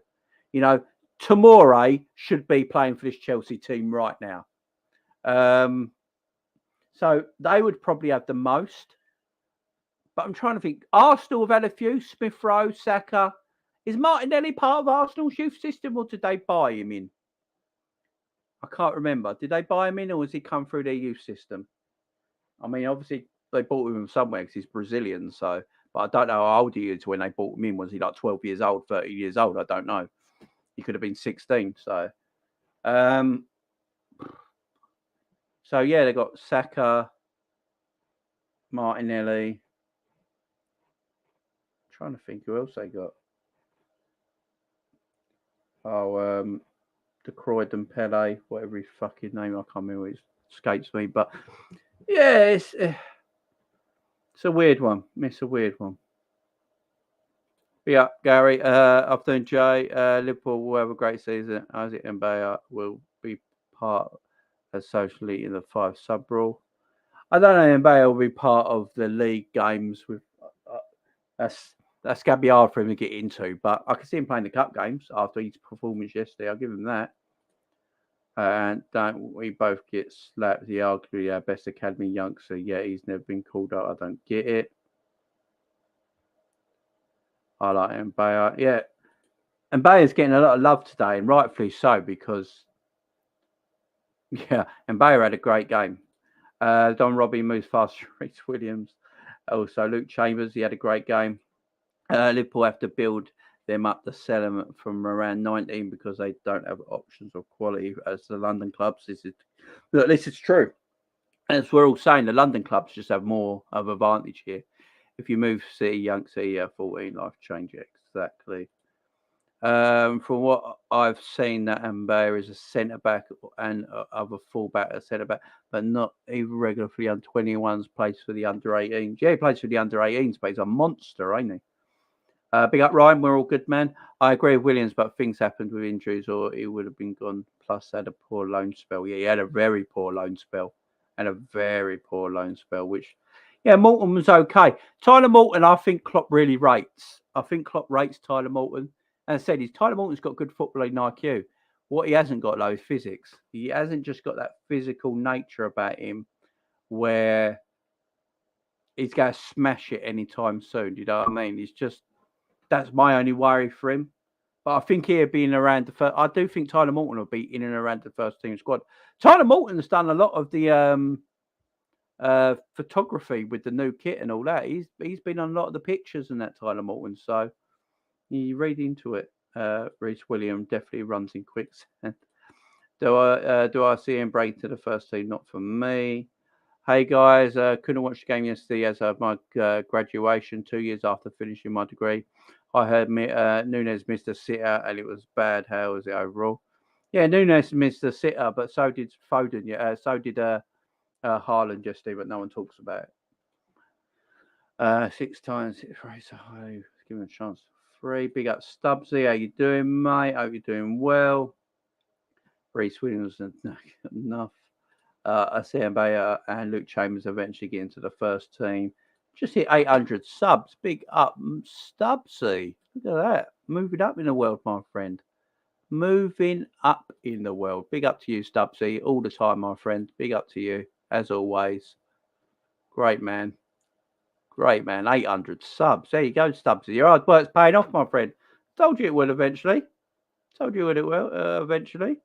You know, Tomori should be playing for this Chelsea team right now. So they would probably have the most. But I'm trying to think. Arsenal have had a few. Smith Rowe, Saka. Is Martinelli part of Arsenal's youth system, or did they buy him in? I can't remember. Did they buy him in, or has he come through their youth system? I mean, obviously, they bought him somewhere because he's Brazilian. So, but I don't know how old he is when they bought him in. Was he like 12 years old, 30 years old? I don't know. He could have been 16. So, yeah, they got Saka, Martinelli. Trying to think who else they got. Oh, De Croydon Pele, whatever his fucking name, I can't remember. It escapes me, but yeah, it's a weird one. It's a weird one. Yeah, Gary. Afternoon, Jay. Liverpool will have a great season. Isaac Mabaya will be part of socially in the 5 sub rule. I don't know. Mabaya will be part of the league games. With that's going to be hard for him to get into, but I can see him playing the cup games after his performance yesterday. I'll give him that. And don't we both get slapped? The arguably our best academy youngster. Yeah, he's never been called up. I don't get it. I like Mabaya. Yeah. Mbaya's getting a lot of love today, and rightfully so, because Mabaya had a great game. Don Robbie moves faster. Reece Williams. Also, Luke Chambers, he had a great game. Liverpool have to build them up to sell them from around 19 because they don't have options of quality as the London clubs. This is true. As we're all saying, the London clubs just have more of advantage here. If you move City, Young City, 14, life change exactly. From what I've seen, that Mbaye is a centre back and other fullback, a centre back, but not even regularly under 21s. Plays for the under 18s. Yeah, he plays for the under 18s, but he's a monster, ain't he? Big up, Ryan. We're all good, man. I agree with Williams, but things happened with injuries, or he would have been gone. Plus, had a poor loan spell. Yeah, he had a very poor loan spell, which, yeah, Morton was okay. Tyler Morton, I think Klopp really rates. I think Klopp rates Tyler Morton. And I said, Tyler Morton's got good footballing IQ. What he hasn't got, though, is physics. He hasn't just got that physical nature about him where he's going to smash it anytime soon. You know what I mean? It's just, that's my only worry for him. But I think he'll be in around the first. I do think Tyler Morton will be in and around the first team squad. Tyler Morton's done a lot of the photography with the new kit and all that. He's been on a lot of the pictures and that, Tyler Morton. So you read into it. Reece Williams definitely runs in quicksand. Do I see him break to the first team? Not for me. Hey guys, couldn't watch the game yesterday as of my graduation 2 years after finishing my degree. I heard Nunez missed a sitter and it was bad. How was it overall? Yeah, Nunez missed a sitter, but so did Foden. Yeah, so did Haaland yesterday, but no one talks about it. 6 times, 6 race high. Give him a chance. 3. Big up Stubbsy. How you doing, mate? Hope you're doing well. Reece Williams, enough. I see Mabaya and Luke Chambers eventually get into the first team. Just hit 800 subs. Big up, Stubbsy. Look at that. Moving up in the world, my friend. Moving up in the world. Big up to you, Stubbsy. All the time, my friend. Big up to you. as always. Great man. Great man. 800 subs. There you go, Stubbs. Your hard work's paying off, my friend. Told you it will eventually. Told you it will eventually.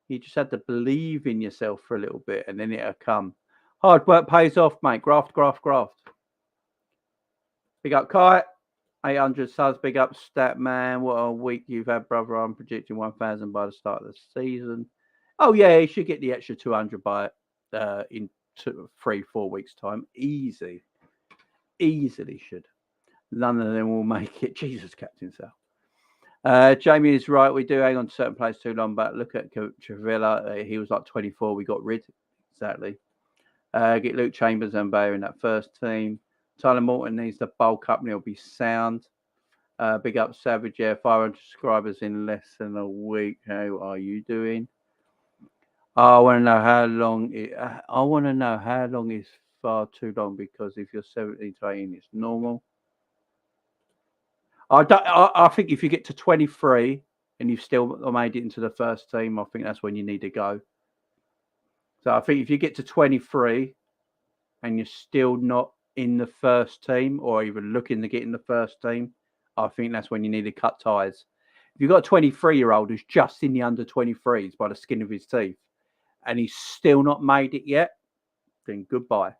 You just had to believe in yourself for a little bit and then it'll come. Hard work pays off, mate. Graft, graft, graft. Big up, Kai. 800 subs. Big up, Stat Man. What a week you've had, brother. I'm predicting 1,000 by the start of the season. Oh, yeah. You should get the extra 200 by in 3-4 weeks' time. Easily should. None of them will make it. Jesus, Captain Sal. Jamie is right. We do hang on to certain players too long, but look at Carvalho. He was like 24. We got rid. Exactly. Get Luke Chambers and Mabaya in that first team. Tyler Morton needs to bulk up and he'll be sound. Big up Savage. Yeah, 500 subscribers in less than a week. How are you doing? I want to know how long. I want to know how long is far too long, because if you're 17 to 18, it's normal. I think if you get to 23 and you've still made it into the first team, I think that's when you need to go. So I think if you get to 23 and you're still not in the first team or even looking to get in the first team, I think that's when you need to cut ties. If you've got a 23-year-old who's just in the under 23s by the skin of his teeth and he's still not made it yet, then goodbye.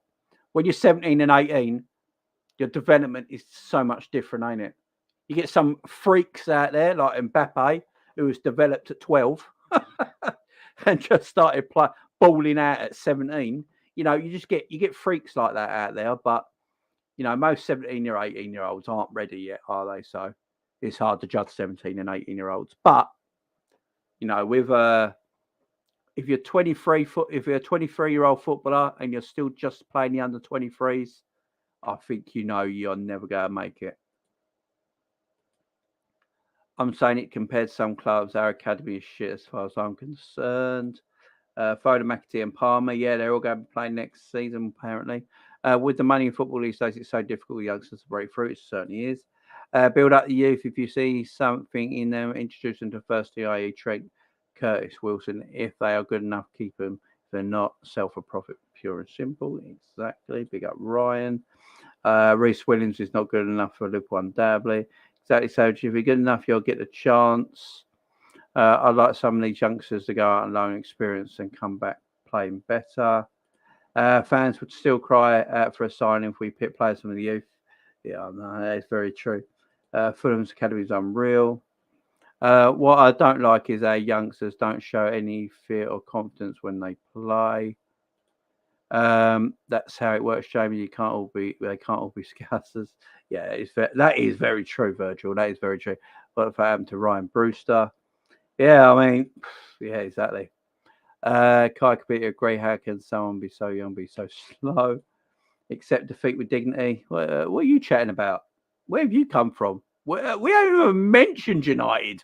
When you're 17 and 18, your development is so much different, ain't it? You get some freaks out there like Mbappe, who was developed at 12 and just started balling out at 17. You know, you get freaks like that out there, but you know, most 17 or 18-year-olds aren't ready yet, are they? So it's hard to judge 17 and 18-year-olds. But you know, with if you're 23-year-old footballer and you're still just playing the under 23s, I think you know you're never going to make it. I'm saying it compared to some clubs. Our academy is shit as far as I'm concerned. Foden, McAtee and Palmer, yeah, they're all going to play next season, apparently. With the money in football these days, it's so difficult for youngsters to break through. It certainly is. Build up the youth. If you see something in them, introduce them to first team, i.e. Trent, Curtis, Wilson. If they are good enough, keep them. If they're not, sell for profit, pure and simple. Exactly. Big up Ryan. Reece Williams is not good enough for Liverpool, undoubtedly. Exactly. So if you're good enough, you'll get the chance. I'd like some of these youngsters to go out and learn experience and come back playing better. Fans would still cry out for a signing if we pick players from the youth. Yeah, no, that is very true. Fulham's academy is unreal. What I don't like is our youngsters don't show any fear or confidence when they play. That's how it works, Jamie. They can't all be scousers. Yeah, that is very true, Virgil. That is very true. What happened to Ryan Brewster? Yeah, I mean, yeah, exactly. Kai could be a great. How can someone be so young, be so slow? Accept defeat with dignity. What are you chatting about? Where have you come from? We haven't even mentioned United.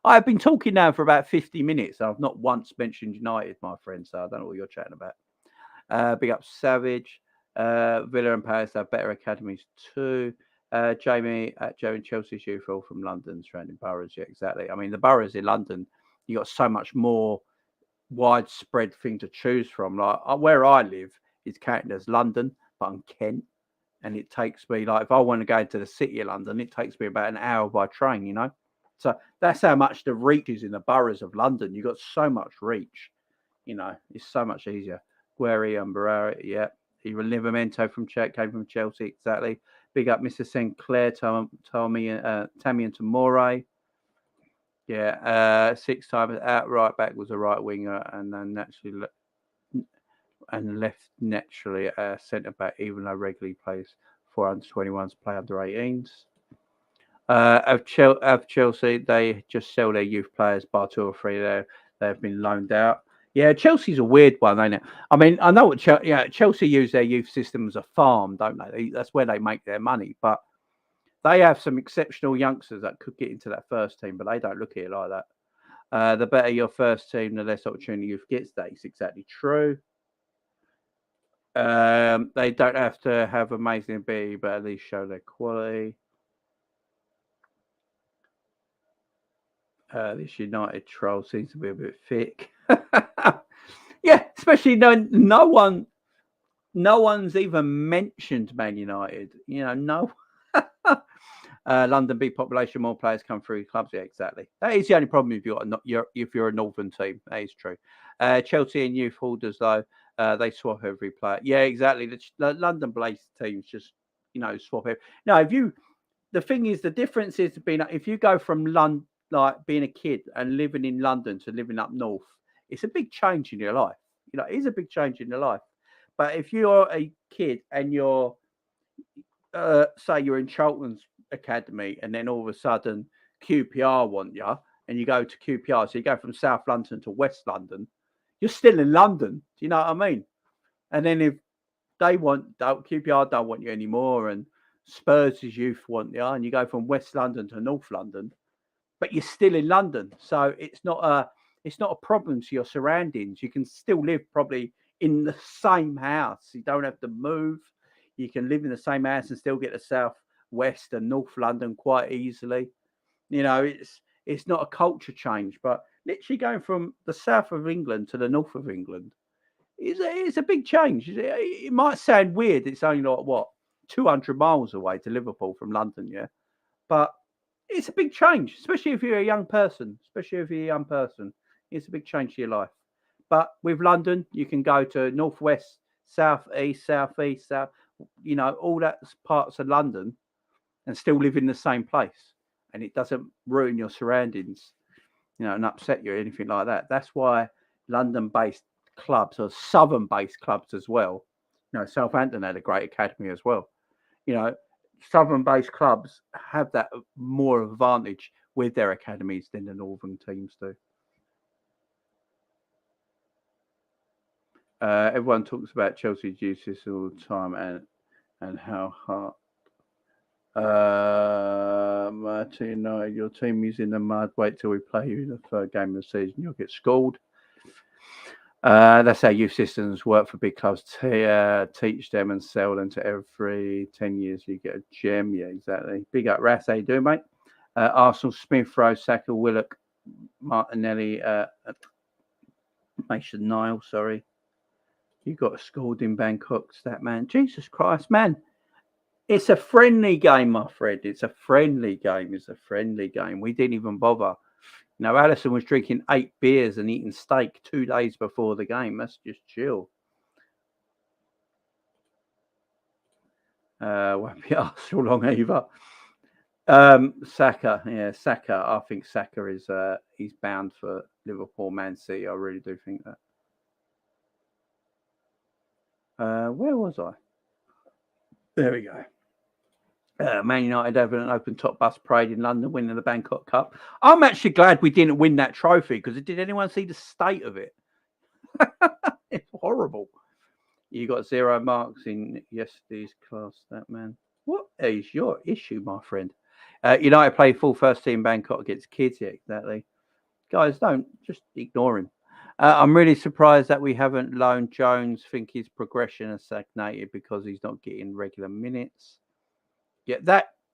I've been talking now for about 50 minutes. I've not once mentioned United, my friend, so I don't know what you're chatting about. Big up Savage. Villa and Palace have better academies too. Jamie at Joe and Chelsea's youth all from London, surrounding boroughs. Yeah, exactly. I mean, the boroughs in London, you got so much more widespread thing to choose from. Like where I live is counted as London, but I'm Kent, and it takes me like if I want to go into the city of London, it takes me about an hour by train. You know, so that's how much the reach is in the boroughs of London. You got so much reach. You know, it's so much easier. Guerri and Barrera, yeah. Even Livramento from came from Chelsea, exactly. Big up Mr. Sinclair, Tammy and Tamore. Yeah, 6 times out right back was a right winger, and then naturally left naturally centre back, even though regularly plays for under 21s, play under 18s. Of Chelsea, they just sell their youth players, bar 2 or 3 there. They've been loaned out. Yeah, Chelsea's a weird one, ain't it? I mean, I know what Chelsea use their youth system as a farm, don't they? That's where they make their money. But they have some exceptional youngsters that could get into that first team, but they don't look at it like that. The better your first team, the less opportunity youth gets. That is exactly true. They don't have to have amazing ability, but at least show their quality. This United troll seems to be a bit thick. Yeah, especially no one's even mentioned Man United. No. London big population, more players come through clubs. Yeah, exactly. That is the only problem if you're a northern team. That is true. Chelsea and youth holders though, they swap every player. Yeah, exactly. The London-based teams just swap every. No, the thing is, the difference is being if you go from London, like being a kid and living in London to living up north, it's a big change in your life. It is a big change in your life. But if you're a kid and you're say you're in Charlton's academy, and then all of a sudden QPR want you, and you go to QPR, so you go from South London to West London, you're still in London. Do you know what I mean? And then if QPR don't want you anymore, and Spurs' youth want you, and you go from West London to North London, but you're still in London, so it's not a problem to your surroundings. You can still live probably in the same house. You don't have to move. You can live in the same house and still get to South West and North London quite easily. It's not a culture change, but literally going from the south of England to the north of England is a big change. It might sound weird. It's only like what 200 miles away to Liverpool from London, yeah, but it's a big change, especially if you're a young person. It's a big change to your life. But with London, you can go to northwest, southeast, southeast, south. All that parts of London, and still live in the same place, and it doesn't ruin your surroundings, and upset you or anything like that. That's why London-based clubs or southern-based clubs as well. Southampton had a great academy as well. Southern-based clubs have that more advantage with their academies than the northern teams do. Everyone talks about Chelsea's uses all the time and how hard. Martin United, your team is in the mud. Wait till we play you in the third game of the season. You'll get schooled. That's how youth systems work for big clubs. Teach them and sell them to every 10 years. You get a gem. Yeah, exactly. Big up, Ras. How you doing, mate? Arsenal, Smith Rowe, Saka, Willock, Martinelli, Mason Niles. Sorry. You got schooled in Bangkok, that man. Jesus Christ, man. It's a friendly game, my friend. It's a friendly game. We didn't even bother. Allison was drinking 8 beers and eating steak 2 days before the game. That's just chill. Won't be asked so long either. Saka. I think Saka is he's bound for Liverpool, Man City. I really do think that. Where was I? There we go. Man United having an open top bus parade in London, winning the Bangkok Cup. I'm actually glad we didn't win that trophy, because did anyone see the state of it? It's horrible. You got 0 marks in yesterday's class, that man. What is your issue, my friend? United play full first team Bangkok against kids. Yeah, exactly. Guys, don't just ignore him. I'm really surprised that we haven't loaned Jones. Think his progression has stagnated because he's not getting regular minutes. Yeah,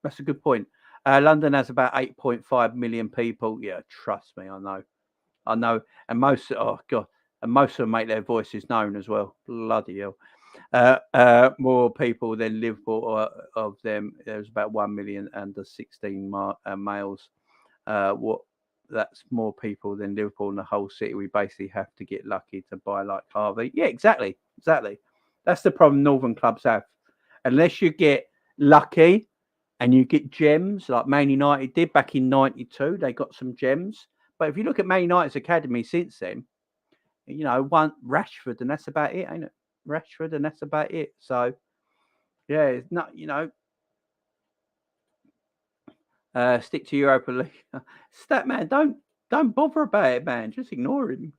that's a good point. London has about 8.5 million people. Yeah, trust me, I know. And most of them make their voices known as well. Bloody hell. More people than Liverpool of them. There's about 1 million under 16 males. That's more people than Liverpool in the whole city. We basically have to get lucky to buy like Harvey. Yeah, exactly. That's the problem Northern clubs have. Unless you get lucky and you get gems like Man United did back in 92, they got some gems. But if you look at Man United's academy since then, one Rashford, and that's about it, ain't it? Rashford, and that's about it. So, yeah, it's not, stick to Europa League. Stat man, don't bother about it, man. Just ignore him.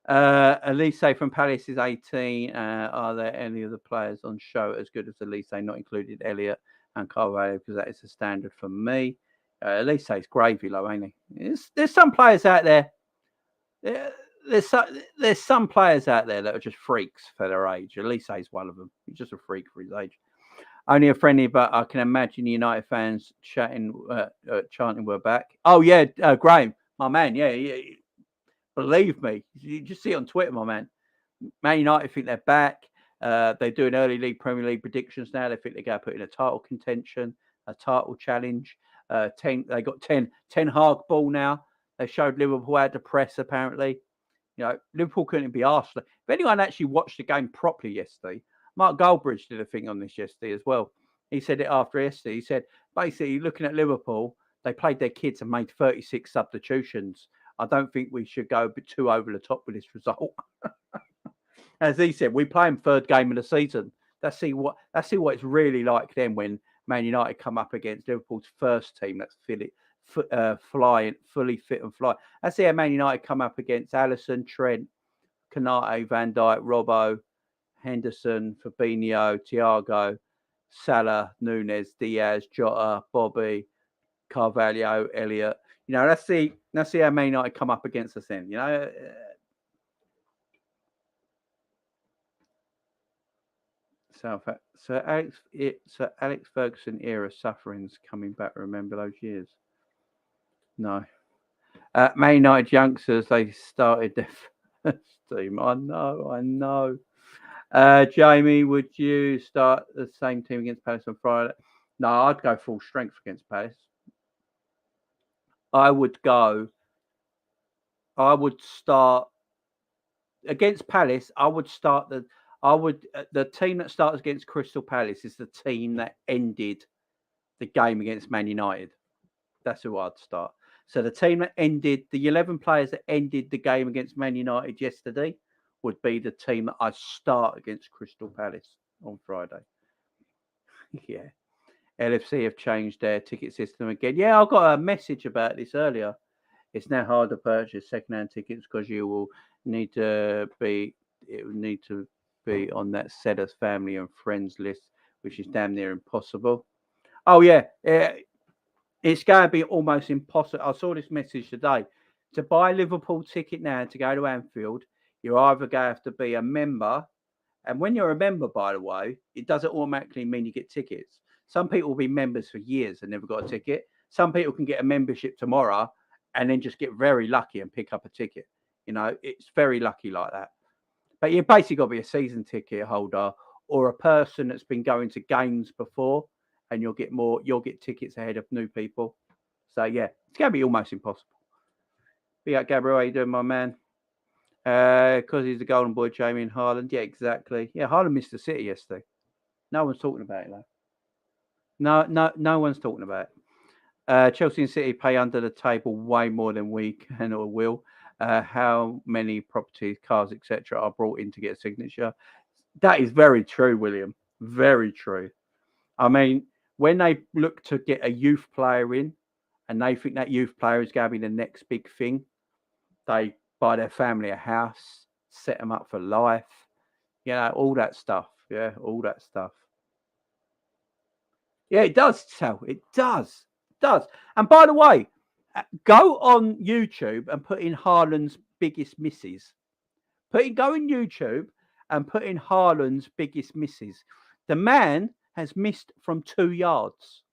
Elise from Palace is 18. Are there any of the players on show as good as Elise? Not included Elliot and Carvalho, because that is the standard for me. Elise is gravy low, ain't he? There's some players out there. There's some players out there that are just freaks for their age. Elise is one of them. He's just a freak for his age. Only a friendly, but I can imagine United fans chanting we're back. Oh, yeah, Graham, my man. Yeah. Believe me, you just see it on Twitter, my man. Man United think they're back. They're doing early league, Premier League predictions now. They think they're going to put in a title contention, a title challenge. They got 10 Hag ball now. They showed Liverpool how to press, apparently. You know, Liverpool couldn't be asked. If anyone actually watched the game properly yesterday, Mark Goldbridge did a thing on this yesterday as well. He said it after yesterday. He said, basically, looking at Liverpool, they played their kids and made 36 substitutions. I don't think we should go a bit too over the top with this result. As he said, we play them third game of the season. Let's see what it's really like then when Man United come up against Liverpool's first team. That's flying, fully fit and fly. Let's see how Man United come up against Alisson, Trent, Konate, Van Dijk, Robbo, Henderson, Fabinho, Thiago, Salah, Nunez, Diaz, Jota, Bobby, Carvalho, Elliott. You know, let's see how Man United come up against us then. You know. So Alex Ferguson era sufferings coming back. Remember those years? No. Man United youngsters, they started their first team. I know. Jamie, would you start the same team against Palace on Friday? No, I'd go full strength against Palace. I would start against Palace. The team that starts against Crystal Palace is the team that ended the game against Man United. That's who I'd start. So the team that ended, the 11 players that ended the game against Man United yesterday would be the team that I start against Crystal Palace on Friday. Yeah. LFC have changed their ticket system again. Yeah, I got a message about this earlier. It's now hard to purchase second-hand tickets because you will need to be on that seller's family and friends list, which is damn near impossible. Oh, yeah. It's going to be almost impossible. I saw this message today. To buy a Liverpool ticket now to go to Anfield, you're either going to have to be a member. And when you're a member, by the way, it doesn't automatically mean you get tickets. Some people will be members for years and never got a ticket. Some people can get a membership tomorrow and then just get very lucky and pick up a ticket. You know, it's very lucky like that. But you basically got to be a season ticket holder or a person that's been going to games before, and you'll get tickets ahead of new people. So yeah, it's going to be almost impossible. Big up, Gabriel. How you doing, my man? Because he's the golden boy, Jamie and Haaland. Yeah, exactly. Yeah, Haaland missed the City yesterday. No one's talking about it, though. No one's talking about it. Chelsea and City pay under the table way more than we can or will. How many properties, cars, etc., are brought in to get a signature? That is very true, William. Very true. I mean, when they look to get a youth player in, and they think that youth player is going to be the next big thing, they buy their family a house, set them up for life, you know, all that stuff. Yeah, all that stuff. Yeah, it does, Sal. It does. And by the way, go on YouTube and put in Haaland's biggest misses. Go on YouTube and put in Haaland's biggest misses. The man has missed from 2 yards.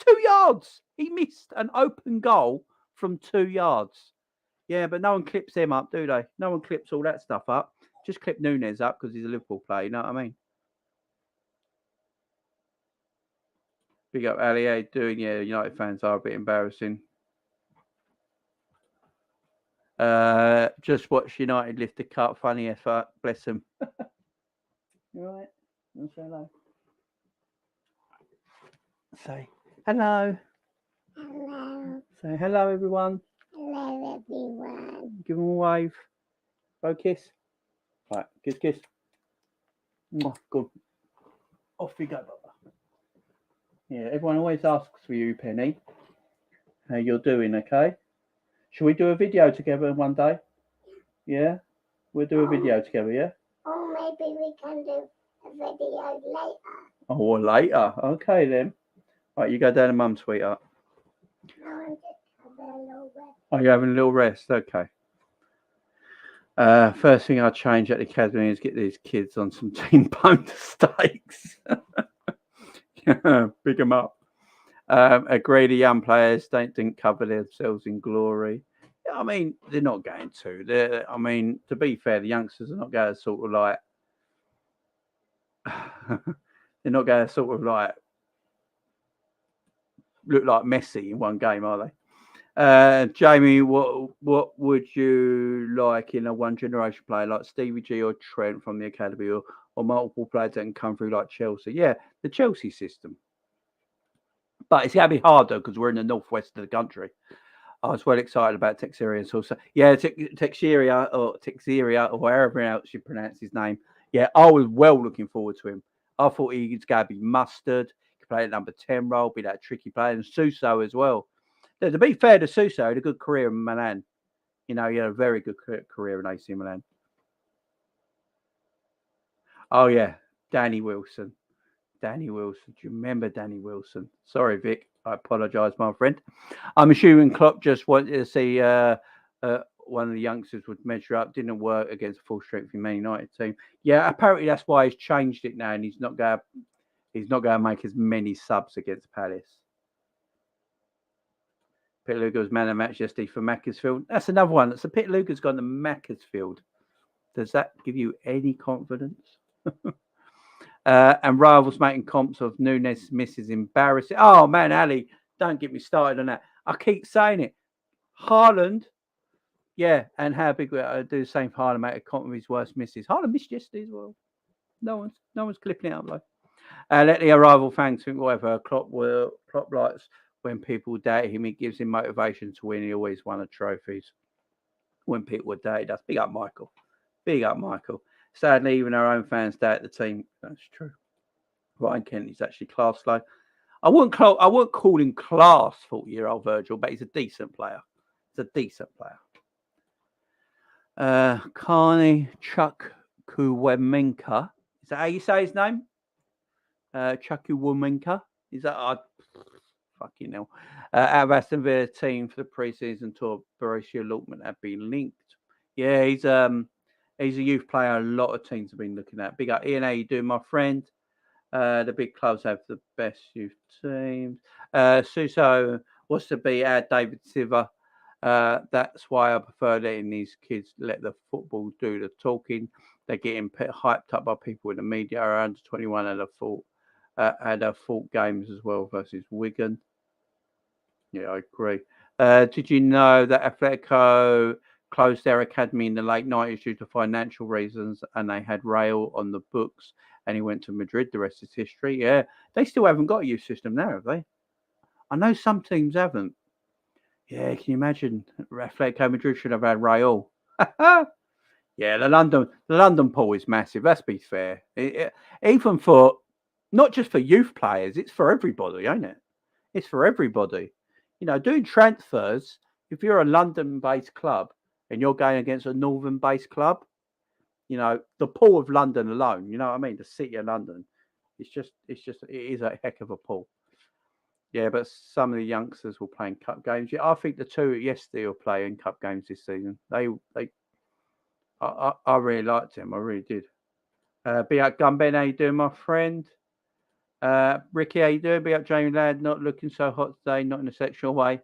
2 yards. He missed an open goal from 2 yards. Yeah, but no one clips them up, do they? No one clips all that stuff up. Just clip Nunez up because he's a Liverpool player. You know what I mean? Big up Ali. How you doing? Yeah, United fans are a bit embarrassing. Just watch United lift the cup. Funny as fuck. Bless them. You all right? You want to say hello? Say hello. Hello. Say hello, everyone. Hello, everyone. Give them a wave. Go kiss. Right, kiss. Good. Off we go, Baba. Yeah, everyone always asks for you, Penny. How you're doing, okay? Shall we do a video together one day? Yeah? We'll do a video together, yeah? Or maybe we can do a video later. Oh, later. Okay, then. Right, you go down to Mum, sweetheart. No, I'm just having a little rest. Oh, you're having a little rest? Okay. First thing I change at the academy is get these kids on some T-bone steaks. Big them up. Agree the young players didn't cover themselves in glory. I mean, they're not going to. I mean, to be fair, the youngsters are not going to sort of like. They're not going to sort of like look like Messi in one game, are they? Jamie, what would you like in a one generation player like Stevie G or Trent from the academy, or multiple players that can come through like Chelsea? Yeah, the Chelsea system. But it's going to be harder because we're in the northwest of the country. I was well excited about Texeria. So, yeah, Texeria or wherever else you pronounce his name. Yeah, I was well looking forward to him. I thought he was going to be mustard. He could play at number 10 role, be that tricky player, and Suso as well. To be fair to Suso, he had a good career in Milan. He had a very good career in AC Milan. Oh, yeah, Danny Wilson. Danny Wilson. Do you remember Danny Wilson? Sorry, Vic. I apologise, my friend. I'm assuming Klopp just wanted to see one of the youngsters would measure up. Didn't work against a full strength Man United team. Yeah, apparently that's why he's changed it now, and he's not going to make as many subs against Palace. Pitluga's man of match yesterday for Macclesfield. That's another one. That's a Pitluga's gone to Macclesfield. Does that give you any confidence? And rivals making comps of Nunez misses embarrassing. Oh man, Ali, don't get me started on that. I keep saying it. Haaland, yeah, and how big I do the same for Haaland, mate. A comp of his worst misses. Haaland missed yesterday as well. No one's clipping it up though. Let the arrival fans think whatever. Klopp likes when people doubt him. He gives him motivation to win. He always won the trophies. When people doubt, he does. Big up, Michael. Big up, Michael. Sadly, even our own fans doubt the team. That's true. Ryan Kent is actually class low. I wouldn't call him class 40-year-old Virgil, but he's a decent player. He's a decent player. Carney Chukwuemeka. Is that how you say his name? Chukwuemeka. Is that fucking hell? Out of Aston Villa team for the pre-season tour, Borussia Dortmund have been linked. Yeah, he's a youth player. A lot of teams have been looking at. Big up Ian, how you doing, my friend? The big clubs have the best youth teams. Suso wants to be our David Silva. That's why I prefer letting these kids let the football do the talking. They're getting hyped up by people in the media. Our under 21 had a fought games as well versus Wigan. Yeah, I agree. Did you know that Atletico closed their academy in the late 90s due to financial reasons, and they had Rail on the books, and he went to Madrid? The rest is history. Yeah, they still haven't got a youth system now, have they? I know some teams haven't. Yeah, can you imagine? Atletico Madrid should have had Rail. Yeah, the London pool is massive. Let's be fair. Even for not just for youth players, it's for everybody, ain't it? It's for everybody. Doing transfers. If you're a London-based club and you're going against a northern-based club, the pool of London alone. You know what I mean? The city of London. It is a heck of a pool. Yeah, but some of the youngsters will play in cup games. Yeah, I think the two yesterday will play in cup games this season. I really liked him. I really did. Be out Gunben, how you doing, my friend? Ricky, how you doing? Be up Jamie Ladd, not looking so hot today, not in a sexual way.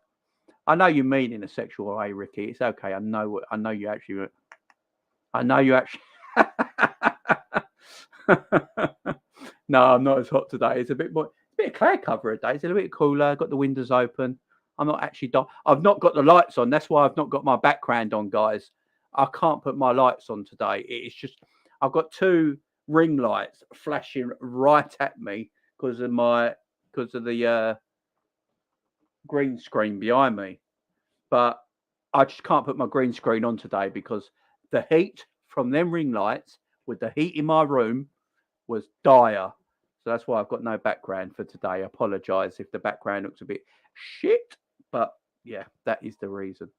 I know you mean in a sexual way, Ricky. It's okay. I know you actually. No, I'm not as hot today. It's a bit of cloud cover today. It's a little bit cooler. Got the windows open. I'm not actually. I've not got the lights on. That's why I've not got my background on, guys. I can't put my lights on today. It's just I've got two ring lights flashing right at me because of the green screen behind me. But I just can't put my green screen on today because the heat from them ring lights with the heat in my room was dire. So that's why I've got no background for today. I apologise if the background looks a bit shit. But yeah, that is the reason.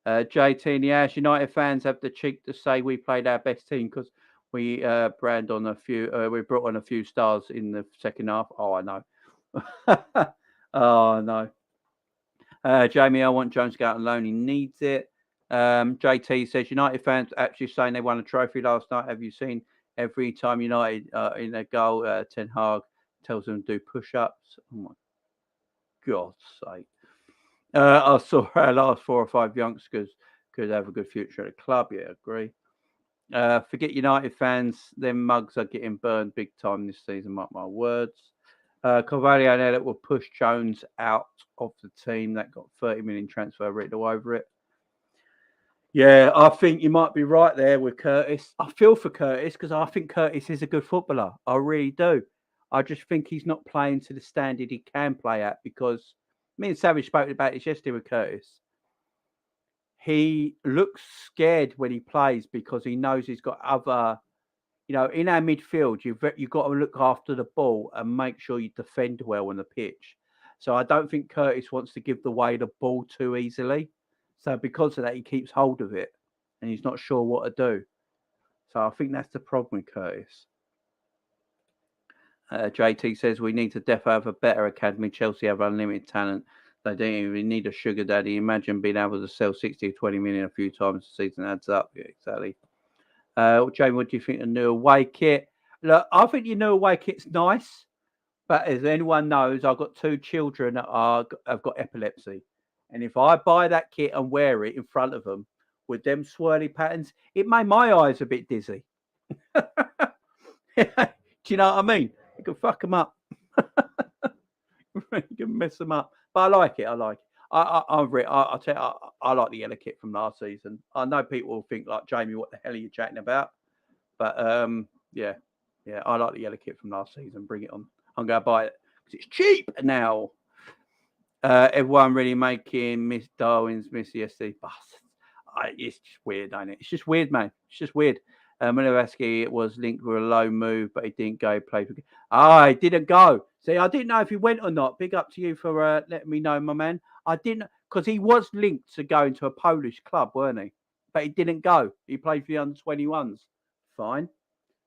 JT and the Ash United fans have the cheek to say we played our best team because we brought on a few stars in the second half. Oh, I know. Oh, no. Jamie, I want Jones to go out on loan. He needs it. JT says United fans actually saying they won a trophy last night. Have you seen every time United in their goal, Ten Hag tells them to do push-ups? Oh, my God's sake. I saw our last 4 or 5 youngsters could have a good future at the club. Yeah, agree. Forget United fans. Them mugs are getting burned big time this season. Mark my words. Carvalho and Elliott will push Jones out of the team. That got 30 million transfer written all over it. Yeah, I think you might be right there with Curtis. I feel for Curtis because I think Curtis is a good footballer. I really do. I just think he's not playing to the standard he can play at because me and Savage spoke about this yesterday with Curtis. He looks scared when he plays because he knows he's got other, in our midfield, you've got to look after the ball and make sure you defend well on the pitch. So I don't think Curtis wants to give away the ball too easily. So because of that, he keeps hold of it and he's not sure what to do. So I think that's the problem with Curtis. JT says we need to defo have a better academy. Chelsea have unlimited talent. They don't even need a sugar daddy. Imagine being able to sell 60 or 20 million a few times a season adds up. Yeah, exactly. Jamie, what do you think of the new away kit? Look, I think your new away kit's nice, but as anyone knows, I've got 2 children that have got epilepsy. And if I buy that kit and wear it in front of them with them swirly patterns, it made my eyes a bit dizzy. Do you know what I mean? You can fuck them up. You can mess them up. But I like it. I like it. I'll tell you, I like the yellow kit from last season. I know people will think like, Jamie, what the hell are you chatting about? But yeah, I like the yellow kit from last season. Bring it on. I'm going to buy it because it's cheap now. Everyone really making Miss Darwin's miss yesterday. It's just weird, ain't it? It's just weird, man. It's just weird. Milivasky was linked with a low move, but he didn't go play for. He didn't go. See, I didn't know if he went or not. Big up to you for letting me know, my man. I didn't, because he was linked to going to a Polish club, weren't he? But he didn't go. He played for the under-21s. Fine.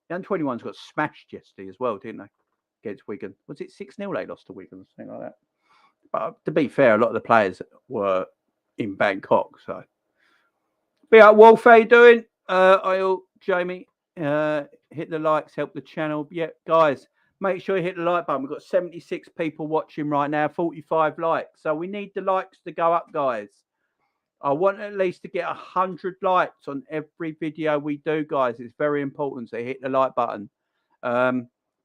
The under-21s got smashed yesterday as well, didn't they? Against Wigan. Was it 6-0 they lost to Wigan or something like that? But to be fair, a lot of the players were in Bangkok, so. Be out, Wolf, how you doing? Jamie, hit the likes, help the channel. Yeah, guys, make sure you hit the like button. We've got 76 people watching right now, 45 likes. So we need the likes to go up, guys. I want at least to get 100 likes on every video we do, guys. It's very important, so hit the like button.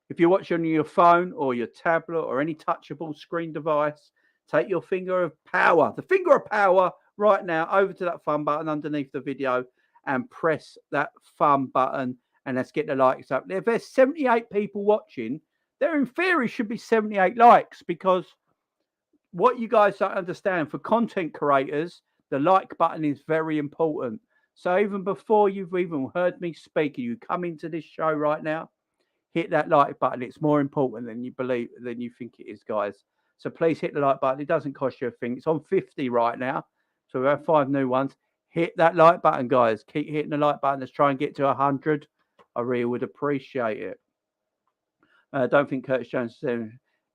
If you're watching on your phone or your tablet or any touchable screen device, take your finger of power, the finger of power right now, over to that thumb button underneath the video and press that thumb button, and let's get the likes up. If there's 78 people watching, there in theory should be 78 likes, because what you guys don't understand, for content creators, the like button is very important. So even before you've even heard me speak, you come into this show right now, hit that like button. It's more important than you think it is, guys. So please hit the like button. It doesn't cost you a thing. It's on 50 right now. So we have 5 new ones. Hit that like button, guys. Keep hitting the like button. Let's try and get to 100. I really would appreciate it. I don't think Curtis Jones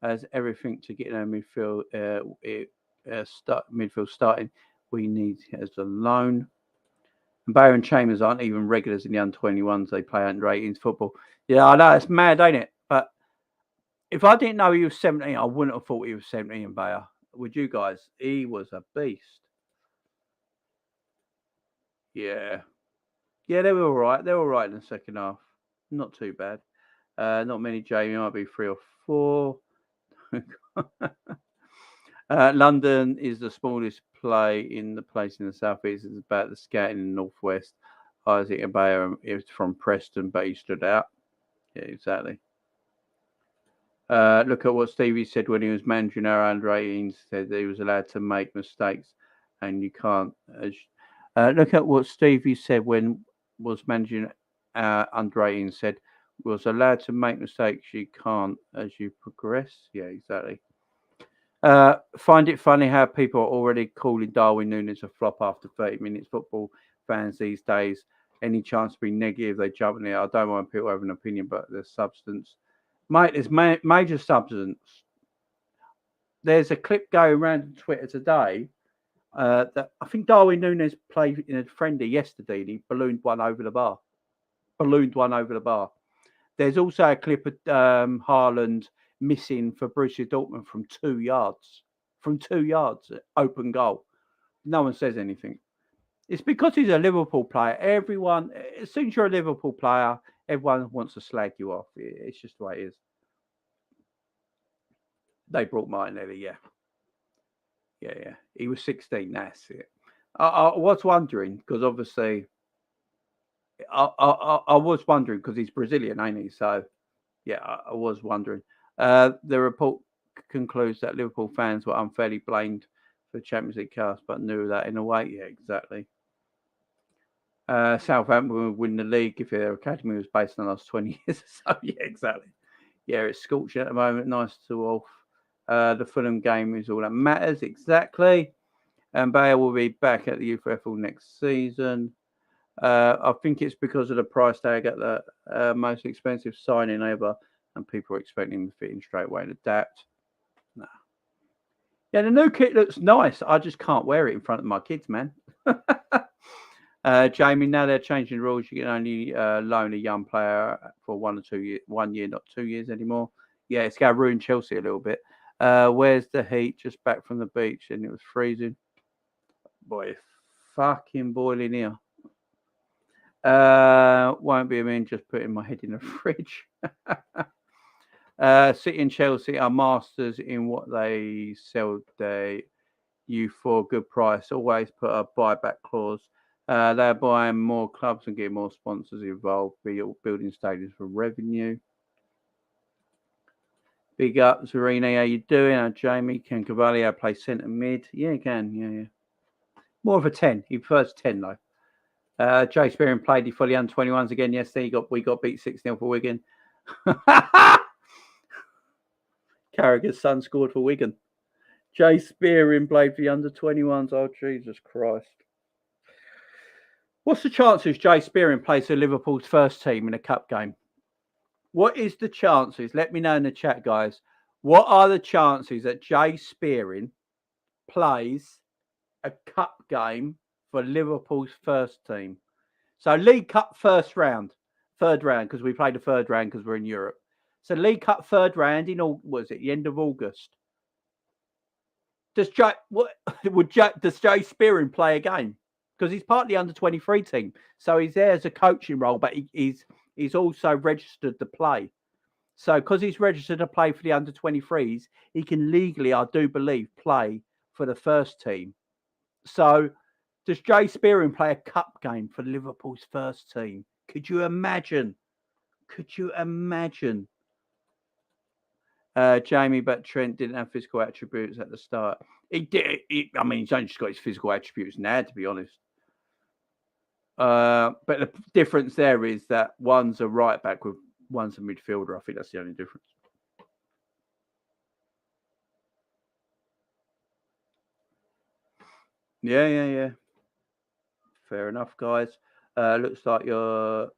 has everything to get in our midfield. Midfield starting. We need as a loan. Mabaya and Chambers aren't even regulars in the under-21s. They play under 18s football. Yeah, I know. It's mad, ain't it? But if I didn't know he was 17, I wouldn't have thought he was 17, Mabaya. Would you guys? He was a beast. Yeah. Yeah, they were all right. They were all right in the second half. Not too bad. Not many, Jamie. Might be 3 or 4. London is the smallest play in the place in the southeast. It's about the scouting in the northwest. Isaac Mabaya is from Preston, but he stood out. Yeah, exactly. Look at what Stevie said when he was managing our under 18s. Said that he was allowed to make mistakes, and you can't. Look at what Stevie said when was managing our under 18s. Said was allowed to make mistakes. You can't as you progress. Yeah, exactly. Find it funny how people are already calling Darwin Nunez a flop after 30 minutes. Football fans these days, any chance to be negative, they jump in there. I don't want people to have an opinion, but there's substance. Mate, there's major substance. There's a clip going around on Twitter today that I think Darwin Nunez played in a friendly yesterday and he ballooned one over the bar. There's also a clip of Haaland missing for Borussia Dortmund from 2 yards. from 2 yards, open goal. No one says anything. It's because he's a Liverpool player. Everyone, as soon as you're a Liverpool player, everyone wants to slag you off. It's just the way it is. They brought Martinelli, yeah. Yeah. He was 16. That's it. I was wondering because obviously, I was wondering because he's Brazilian, ain't he? So, yeah, I was wondering. The report concludes that Liverpool fans were unfairly blamed for the Champions League chaos, but knew that in a way. Yeah, exactly. Southampton would win the league if their academy was based on the last 20 years or so. Yeah, exactly. Yeah, it's scorching at the moment. Nice to off. The Fulham game is all that matters. Exactly. And Mabaya will be back at the youth level next season. I think it's because of the price tag at the most expensive signing ever, and people are expecting him to fit in straight away and adapt. Nah. Yeah, the new kit looks nice. I just can't wear it in front of my kids, man. Jamie, now they're changing the rules. You can only loan a young player for 1 or 2 years, 1 year, not 2 years anymore. Yeah, it's going to ruin Chelsea a little bit. Where's the heat? Just back from the beach and it was freezing. Boy, it's fucking boiling here. Won't be a mean just putting my head in the fridge. City and Chelsea are masters in what they sell you for a good price. Always put a buyback clause. They're buying more clubs and getting more sponsors involved, building stadiums for revenue. Big up, Zarina. How you doing? Jamie, can Carvalho play centre mid? Yeah, he can. Yeah. More of a 10. He prefers 10, though. Jay Spearing played he fully under 21s again yesterday. We got beat 6-0 for Wigan. Carragher's son scored for Wigan. Jay Spearing played for the under 21s. Oh, Jesus Christ. What's the chances Jay Spearing plays for Liverpool's first team in a cup game? What is the chances? Let me know in the chat, guys. What are the chances that Jay Spearing plays a cup game for Liverpool's first team? So League Cup third round, because we played the third round because we're in Europe. So League Cup third round in the end of August? Does Jay Spearing play a game? Because he's part of the under 23 team, so he's there as a coaching role, but he's also registered to play. So because he's registered to play for the under 23s, he can legally, I do believe, play for the first team. So does Jay Spearing play a cup game for Liverpool's first team? Could you imagine? Jamie, but Trent didn't have physical attributes at the start. He did. He's only just got his physical attributes now, to be honest. But the difference there is that one's a right back with one's a midfielder. I think that's the only difference. Yeah. Fair enough, guys. Looks like you're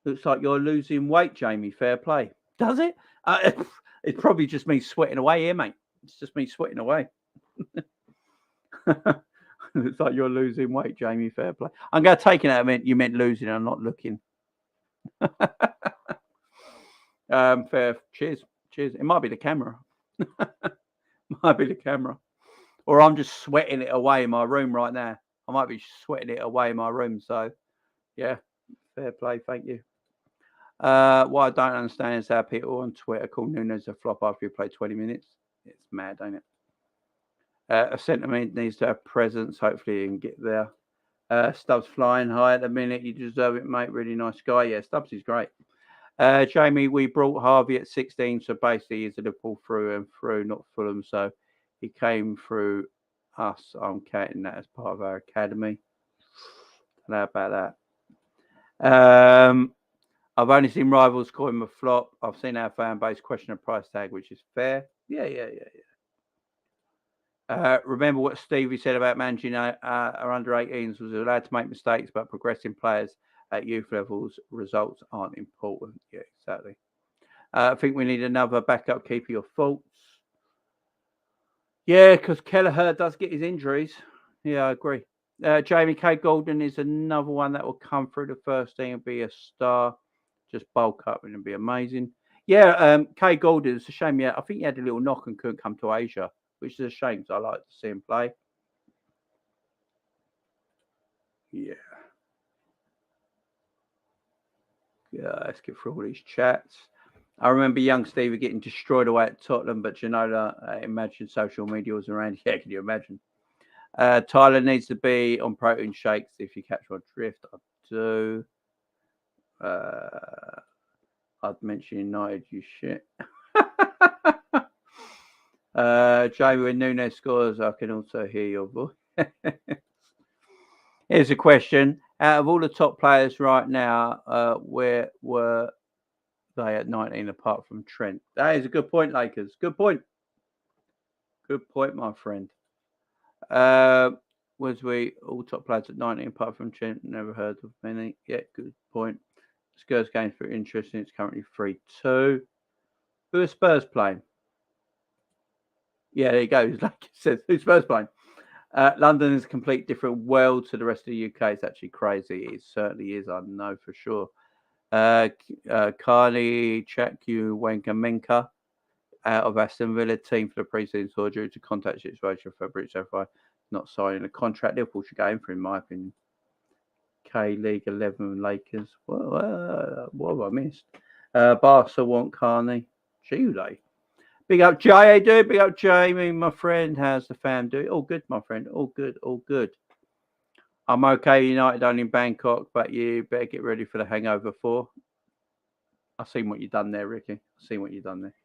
losing weight, Jamie. Fair play. Does it? It's probably just me sweating away here, mate. It's just me sweating away. Looks like you're losing weight, Jamie. Fair play. I'm going to take it out. You meant losing. I'm not looking. Fair. Cheers. It might be the camera. Or I'm just sweating it away in my room right now. I might be sweating it away in my room. So, yeah. Fair play. Thank you. What I don't understand is how people on Twitter call Nunez a flop after he played 20 minutes. It's mad, ain't it? A sentiment needs to have presence. Hopefully he can get there. Stubbs flying high at the minute. You deserve it, mate. Really nice guy. Yeah, Stubbs is great. Jamie, we brought Harvey at 16, so basically he's a Liverpool through and through, not Fulham. So he came through us. I'm counting that as part of our academy. How about that? I've only seen rivals call him a flop. I've seen our fan base question a price tag, which is fair. Yeah. Remember what Stevie said about managing our under 18s was allowed to make mistakes, but progressing players at youth levels, results aren't important. Yeah, exactly. I think we need another backup keeper your faults. Yeah, because Kelleher does get his injuries. Yeah, I agree. Jamie K. Golden is another one that will come through the first team and be a star. Just bulk up and be amazing. Yeah, K. Golden, it's a shame. Yeah, I think he had a little knock and couldn't come to Asia. which is a shame because I like to see him play. Yeah. Yeah, let's get through all these chats. I remember young Stevie getting destroyed away at Tottenham, but imagine social media was around. Yeah, can you imagine? Tyler needs to be on protein shakes if you catch my drift. I do. I'd mention United, you shit. Jamie, when Nunez scores, I can also hear your voice. Here's a question. Out of all the top players right now, where were they at 19 apart from Trent? That is a good point, Lakers. Good point. Good point, my friend. Was we all top players at 19 apart from Trent? Never heard of many. Yeah, good point. Spurs game's pretty interesting. It's currently 3-2. Who are Spurs playing? Yeah, there you go. Like it says, who's Spurs playing? London is a complete different world to the rest of the UK. It's actually crazy. It certainly is. I know for sure. Carney Chakyu Wankamenka out of Aston Villa team for the pre-season tour due to contact situation for Fabio not signing a contract. Liverpool should go in for, in my opinion. K-League 11 Lakers. What have I missed? Barca want Carney. Chile. Big up Jay, dude. Big up Jamie, my friend. How's the fam doing? All good, my friend. All good, all good. I'm okay. United only in Bangkok, but you better get ready for the Hangover 4. I've seen what you've done there, Ricky. I've seen what you've done there.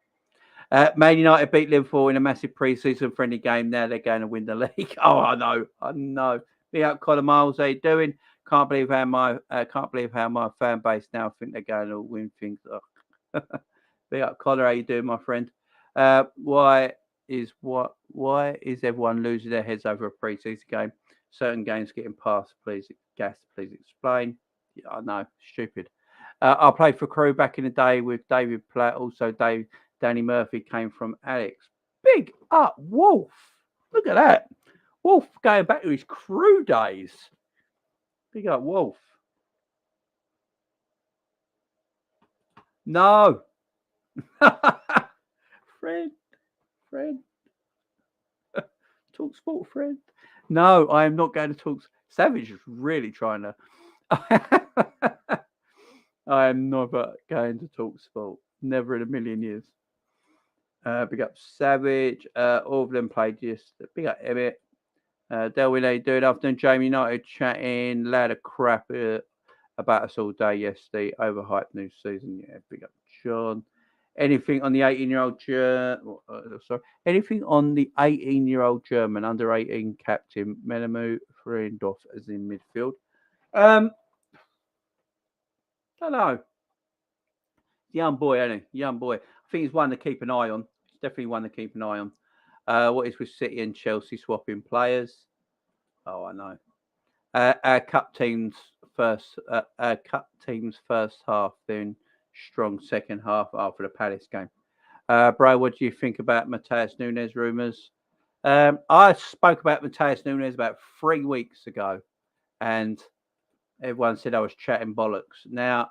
Man United beat Liverpool in a massive pre-season friendly game. Now they're going to win the league. Oh, I know. Big up Colin Miles. How you doing? Can't believe how my fan base now think they're going to win things. Big up Colin. How you doing, my friend? Why is everyone losing their heads over a pre-season game? Certain games getting passed. Please explain. Yeah, I know, stupid. I played for Crew back in the day with David Platt. Also, Danny Murphy came from Alex. Big up, Wolf. Look at that. Wolf going back to his Crew days. Big up, Wolf. No. Friend. Talk sport, friend. No, I am not going to talk. Savage is really trying to. I am never going to talk sport. Never in a million years. Big up Savage. All of them played just. Big up Emmett. Delwyn, how you doing? Afternoon, Jamie United chatting. Loud of crap about us all day yesterday. Overhyped new season. Yeah, big up John. Anything on the 18-year-old Anything on the 18-year-old German under 18 captain Menemu Friendorf as in midfield? Don't know. Young boy, ain't he? Young boy. I think he's one to keep an eye on. He's definitely one to keep an eye on. What is with City and Chelsea swapping players? Oh, I know. Our cup team's first half, then strong second half after the Palace game. Bro, what do you think about Matheus Nunez rumours? I spoke about Matheus Nunez about 3 weeks ago, and everyone said I was chatting bollocks. Now,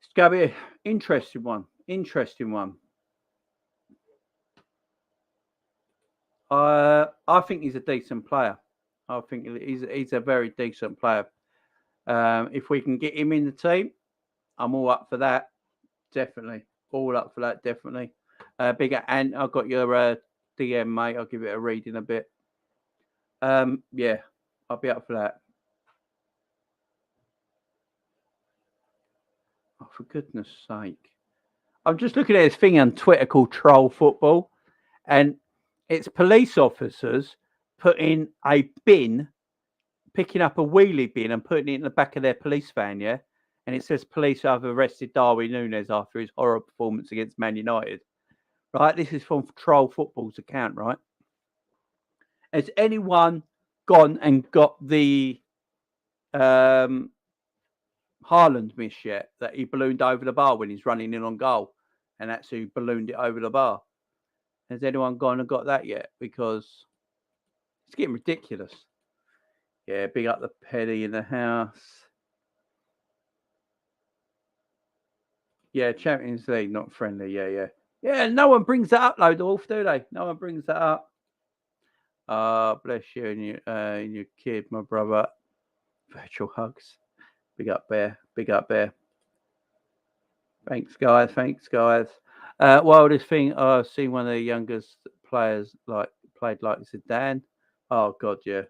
it's going to be an interesting one. I think he's a decent player. I think he's a very decent player. If we can get him in the team, I'm all up for that. Definitely. All up for that, definitely. Bigger Ant, I've got your DM, mate. I'll give it a read in a bit. Yeah, I'll be up for that. Oh, for goodness sake. I'm just looking at this thing on Twitter called Troll Football, and it's police officers putting a bin, picking up a wheelie bin and putting it in the back of their police van, yeah? And it says police have arrested Darwin Nunez after his horror performance against Man United. Right? This is from Troll Football's account, right? Has anyone gone and got the Haaland miss yet? That he ballooned over the bar when he's running in on goal, and that's who ballooned it over the bar. Has anyone gone and got that yet? Because it's getting ridiculous. Yeah, big up the Petty in the house. Yeah, Champions League, not friendly. Yeah. Yeah, no one brings that up, though, Dolph, do they? No one brings that up. Bless you and your kid, my brother. Virtual hugs. Big up, Bear. Big up, Bear. Thanks, guys. Thanks, guys. Wildest thing, I've seen one of the youngest players played like Zidane. Oh God, yeah.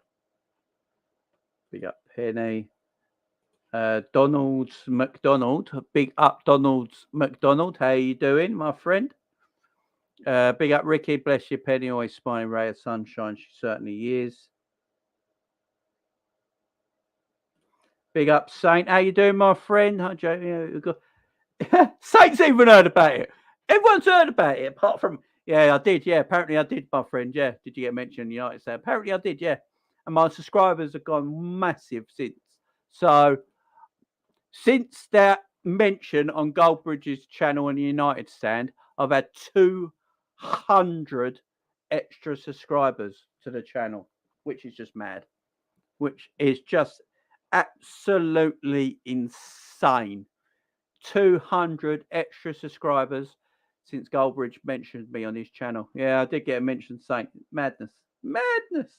Big up, Penny. Donald's McDonald. Big up, Donald's McDonald. How you doing, my friend? Big up, Ricky. Bless you, Penny. Always smiling ray of sunshine. She certainly is. Big up, Saint. How you doing, my friend? Hi, Joe. Saint's even heard about it. Everyone's heard about it, apart from I did. Yeah, apparently I did, my friend. Yeah, did you get mentioned in the United States? Apparently I did. Yeah, and my subscribers have gone massive since. So since that mention on Goldbridge's channel on the United stand, I've had 200 extra subscribers to the channel, which is just mad. Which is just absolutely insane. 200 extra subscribers since Goldbridge mentioned me on his channel. Yeah, I did get a mention, Saint. Madness. Madness.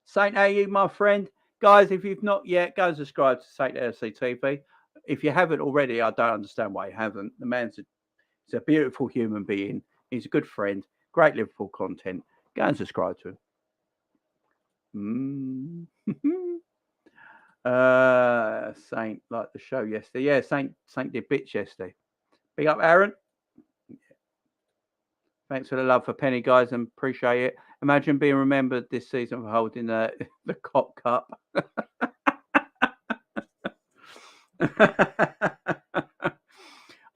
Saint, how are you, my friend? Guys, if you've not yet, go and subscribe to Saint LC TV. If you haven't already, I don't understand why you haven't. The man's he's a beautiful human being. He's a good friend. Great Liverpool content. Go and subscribe to him. Saint liked the show yesterday. Yeah, Saint did bits yesterday. Big up, Aaron. Thanks for the love for Penny, guys, and appreciate it. Imagine being remembered this season for holding the Cop Cup.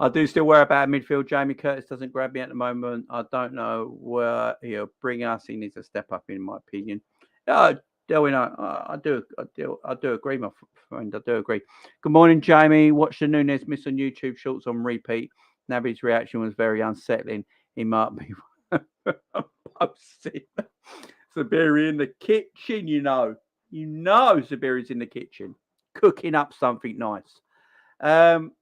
I do still worry about midfield. Jamie Curtis doesn't grab me at the moment. I don't know where he'll bring us. He needs to step up, in my opinion. Delwyn, I do agree, my friend. I do agree. Good morning, Jamie. Watch the Nunez miss on YouTube shorts on repeat. Naby's reaction was very unsettling. He might be posting. Sabiri in the kitchen, you know. Sabiri's in the kitchen cooking up something nice. Could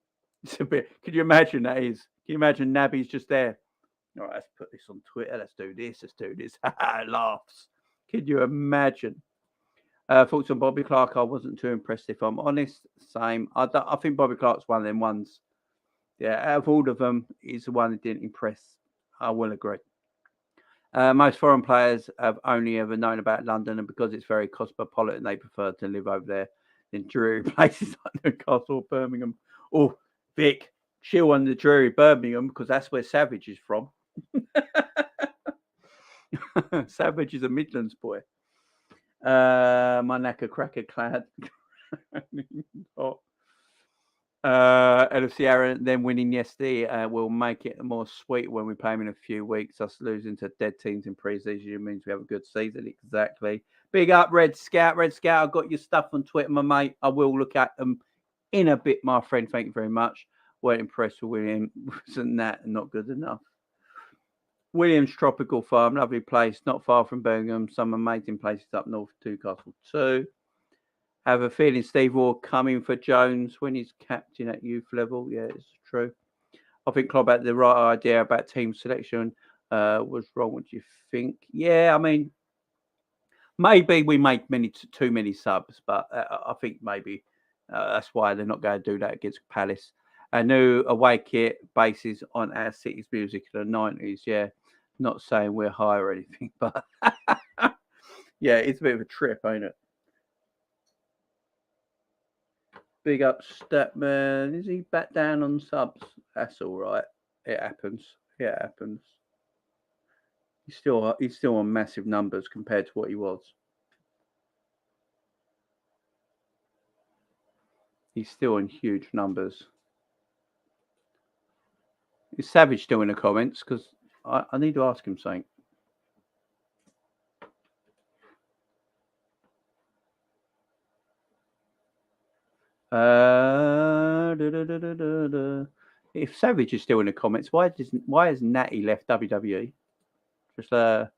you imagine that is? Can you imagine Naby's just there? All right, let's put this on Twitter. Let's do this. Laughs. Could you imagine? Thoughts on Bobby Clark? I wasn't too impressed, if I'm honest. Same. I think Bobby Clark's one of them ones. Yeah, out of all of them, he's the one that didn't impress. I will agree. Most foreign players have only ever known about London, and because it's very cosmopolitan, they prefer to live over there than dreary places like Newcastle or Birmingham. Oh, Vic, chill on the dreary Birmingham, because that's where Savage is from. Savage is a Midlands boy. My knacker cracker clad. LFC Aaron then winning yesterday will make it more sweet when we play him in a few weeks. Us losing to dead teams in pre-season means we have a good season. Exactly. Big up, Red Scout. Red Scout, I've got your stuff on Twitter, my mate. I will look at them in a bit, my friend. Thank you very much. Weren't impressed with William. Wasn't that not good enough? Williams Tropical Farm, lovely place, not far from Birmingham. Some amazing places up north, Newcastle too. Have a feeling Steve Waugh coming for Jones when he's captain at youth level. Yeah, it's true. I think Klopp had the right idea about team selection. Was wrong. What do you think? Yeah, I mean, maybe we make too many subs, but I think maybe that's why they're not going to do that against Palace. A new away kit bases on our city's music in the 90s. Yeah, not saying we're high or anything, but yeah, it's a bit of a trip, ain't it? Big up Statman. Is he back down on subs? That's all right. It happens. Yeah, it happens. He's still on massive numbers compared to what he was. He's still on huge numbers. Is Savage still in the comments? Because I need to ask him something. If Savage is still in the comments, why has Natty left WWE? Just if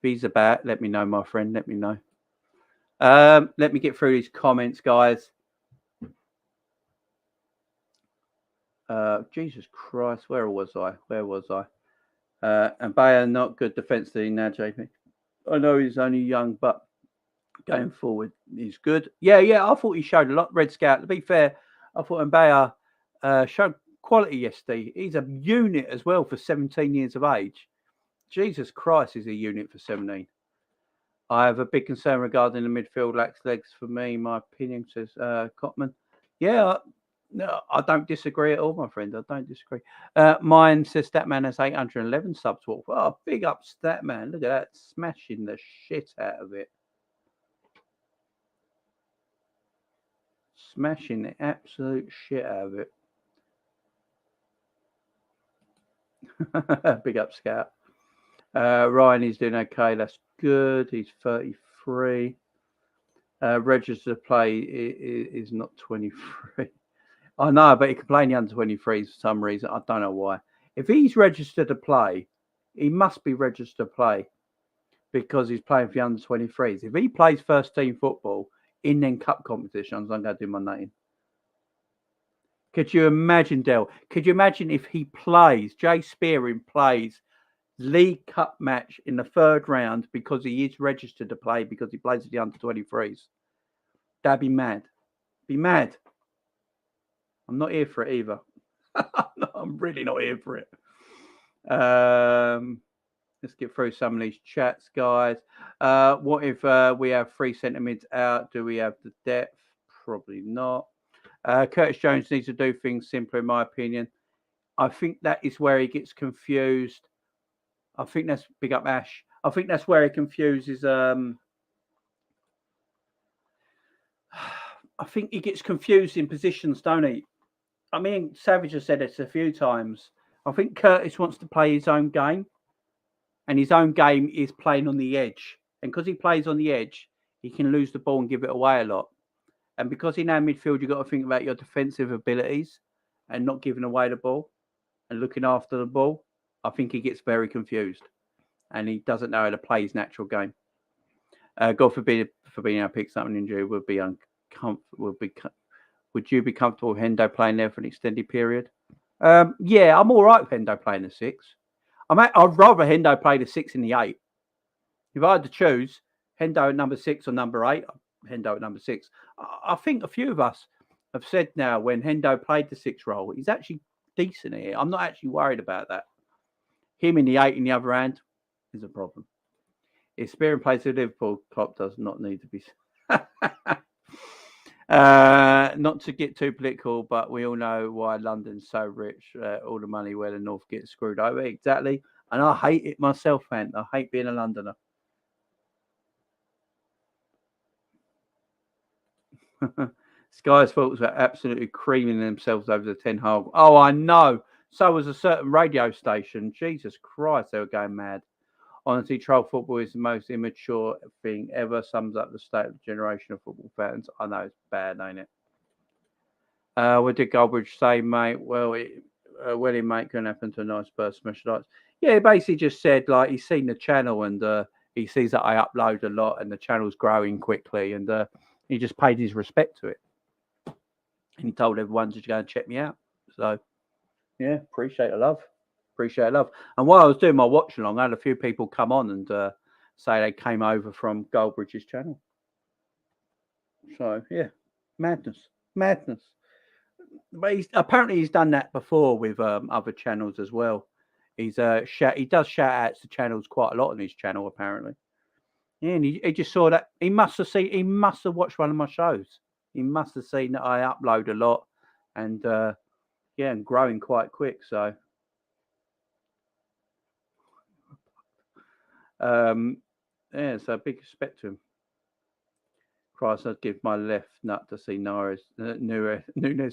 he's about, let me know, my friend. Let me know. Let me get through these comments, guys. Jesus Christ, where was I? And Bayer, not good defensively now, JP. I know he's only young, but going forward, he's good. Yeah. I thought he showed a lot. Red Scout. To be fair, I thought Mabaya showed quality yesterday. He's a unit as well for 17 years of age. Jesus Christ, is a unit for 17. I have a big concern regarding the midfield lacks legs for me. My opinion, says Cotman. Yeah, no, I don't disagree at all, my friend. I don't disagree. Mine says Statman has 811 subs. Oh, big up Statman. Look at that. Smashing the shit out of it. Smashing the absolute shit out of it. Big up Scout. Ryan is doing okay. That's good. He's 33. Register to play is not 23. I know, but he can play in the under 23s for some reason. I don't know why. If he's registered to play, he must be registered to play because he's playing for the under 23s. If he plays first team football in them cup competitions, I'm going to do my name. Could you imagine, Del? Could you imagine if he plays, Jay Spearing plays League Cup match in the third round because he is registered to play because he plays at the under 23s? That'd be mad. Be mad. I'm not here for it either. I'm really not here for it. Let's get through some of these chats, guys. What if we have 3 centre mids out? Do we have the depth? Probably not. Curtis Jones needs to do things simpler, in my opinion. I think that is where he gets confused. I think that's big up Ash. I think that's where he confuses. I think he gets confused in positions, don't he? I mean, Savage has said this a few times. I think Curtis wants to play his own game, and his own game is playing on the edge. And because he plays on the edge, he can lose the ball and give it away a lot. And because in our midfield, you've got to think about your defensive abilities and not giving away the ball and looking after the ball. I think he gets very confused, and he doesn't know how to play his natural game. God forbid for being able to pick something injury would be uncomfortable. Would you be comfortable with Hendo playing there for an extended period? Yeah, I'm all right with Hendo playing the 6. I'd rather Hendo play the 6 in the 8. If I had to choose Hendo at number 6 or number 8, Hendo at number 6. I think a few of us have said now when Hendo played the 6 role, he's actually decent here. I'm not actually worried about that. Him in the 8 in the other hand is a problem. If Spearing plays for Liverpool, Klopp does not need to be... not to get too political, but we all know why London's so rich. All the money where the North gets screwed over. Exactly. And I hate it myself, man. I hate being a Londoner. Sky's Thoughts were absolutely creaming themselves over the 10 Hag. Oh, I know. So was a certain radio station. Jesus Christ, they were going mad. Honestly, troll football is the most immature thing ever. Sums up the state of the generation of football fans. I know it's bad, ain't it? What did Goldbridge say, mate? Well, mate, can happen to a nice person, special. Yeah, he basically just said, like, he's seen the channel and he sees that I upload a lot and the channel's growing quickly, and he just paid his respect to it. And he told everyone to go and check me out. So, yeah, appreciate the love. And while I was doing my watch along, I had a few people come on and say they came over from Goldbridge's channel. So, yeah, madness. But apparently he's done that before with other channels as well. He does shout outs to channels quite a lot on his channel, apparently. Yeah, and he just saw that. He must have watched one of my shows. He must have seen that I upload a lot and and growing quite quick. So so big respect to him. Christ, I'd give my left nut to see Nunez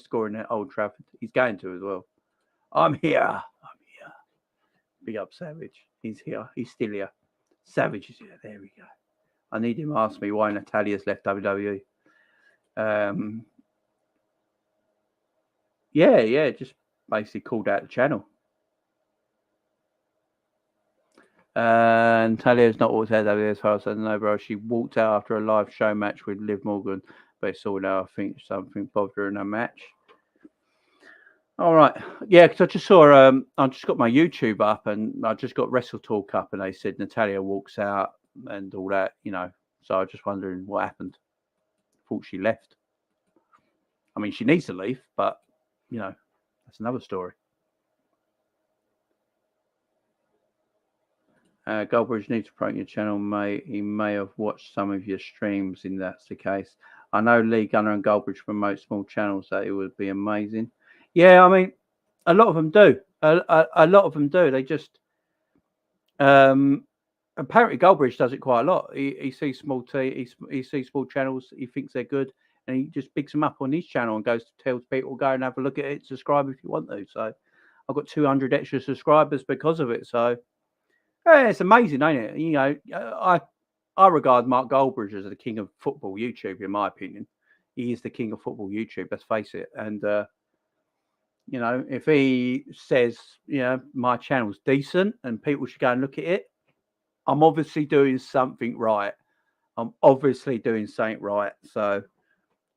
scoring at Old Trafford. He's going to as well. I'm here. Big up Savage. He's here. He's still here. Savage is here. There we go. I need him to ask me why Natalia's left WWE. Just basically called out the channel. Natalia's not always had WWE as far as I know, bro. She walked out after a live show match with Liv Morgan, but it's all now, I think, something bothered her in a match. All right. Yeah, because I just saw I just got my YouTube up and I just got Wrestle Talk up and they said Natalia walks out and all that, So I was just wondering what happened. Thought she left. I mean, she needs to leave, but that's another story. Goldbridge needs to promote your channel, mate. He may have watched some of your streams, if that's the case. I know Lee Gunner and Goldbridge promote small channels, so it would be amazing. Yeah, I mean, a lot of them do. A lot of them do. They just apparently Goldbridge does it quite a lot. He sees small he sees small channels. He thinks they're good, and he just picks them up on his channel and tells people go and have a look at it, subscribe if you want to. So I've got 200 extra subscribers because of it. So yeah, it's amazing, ain't it? I regard Mark Goldbridge as the king of football YouTube, in my opinion. He is the king of football YouTube. Let's face it. And if he says, my channel's decent and people should go and look at it, I'm obviously doing something right. So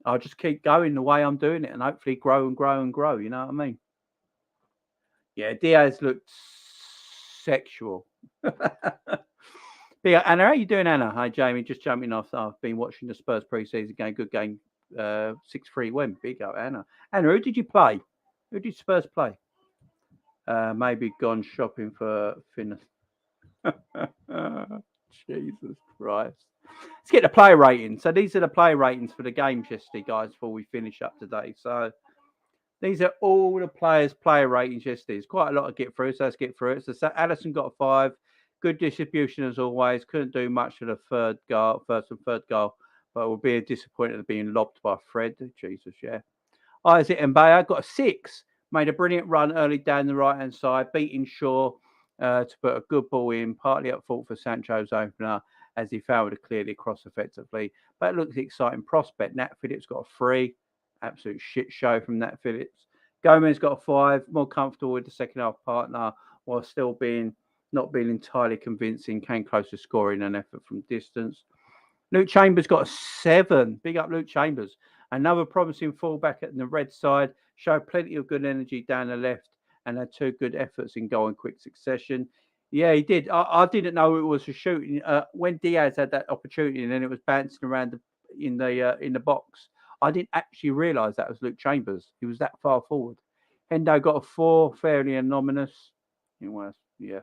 I'll just keep going the way I'm doing it and hopefully grow and grow and grow. You know what I mean? Yeah, Diaz looked sexual. Yeah, Anna, how you doing, Anna? Hi, Jamie. Just jumping off. I've been watching the Spurs pre-season game. Good game. 6-3 win. Big up, Anna. Anna, who did you play? Who did Spurs play? Maybe gone shopping for Finland. Jesus Christ. Let's get the player ratings. So these are the player ratings for the games yesterday, guys, before we finish up today. So these are all the players' player ratings yesterday. It's quite a lot to get through, so let's get through it. So Allison got a 5. Good distribution as always. Couldn't do much for the first and third goal, but will be disappointed of being lobbed by Fred. Jesus, yeah. Isaac Mabaya got a 6. Made a brilliant run early down the right-hand side, beating Shaw to put a good ball in, partly at fault for Sancho's opener, as he failed to clear the cross effectively. But it looks an exciting prospect. Nat Phillips got a 3. Absolute shit show from Nat Phillips. Gomez got a 5. More comfortable with the second half partner, while still not being entirely convincing. Came close to scoring an effort from distance. Luke Chambers got a 7. Big up Luke Chambers. Another promising fullback at the red side. Showed plenty of good energy down the left and had 2 good efforts in goal in quick succession. Yeah, he did. I didn't know it was a shooting. When Diaz had that opportunity and then it was bouncing around in the box, I didn't actually realise that was Luke Chambers. He was that far forward. Hendo got a 4, fairly anonymous. It was, yeah.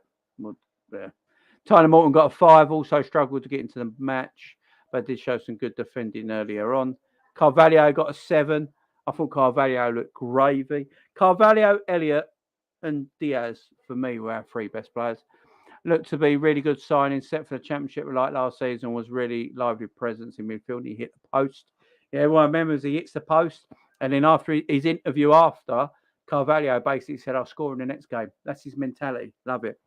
Tyler Morton got a 5, also struggled to get into the match, but did show some good defending earlier on. Carvalho got a 7. I thought Carvalho looked gravy. Carvalho, Elliott, and Diaz, for me, were our 3 best players. Looked to be really good signing, set for the championship like last season, was really lively presence in midfield. He hit the post. Yeah, everyone remembers he hits the post. And then after his interview after, Carvalho basically said, I'll score in the next game. That's his mentality. Love it.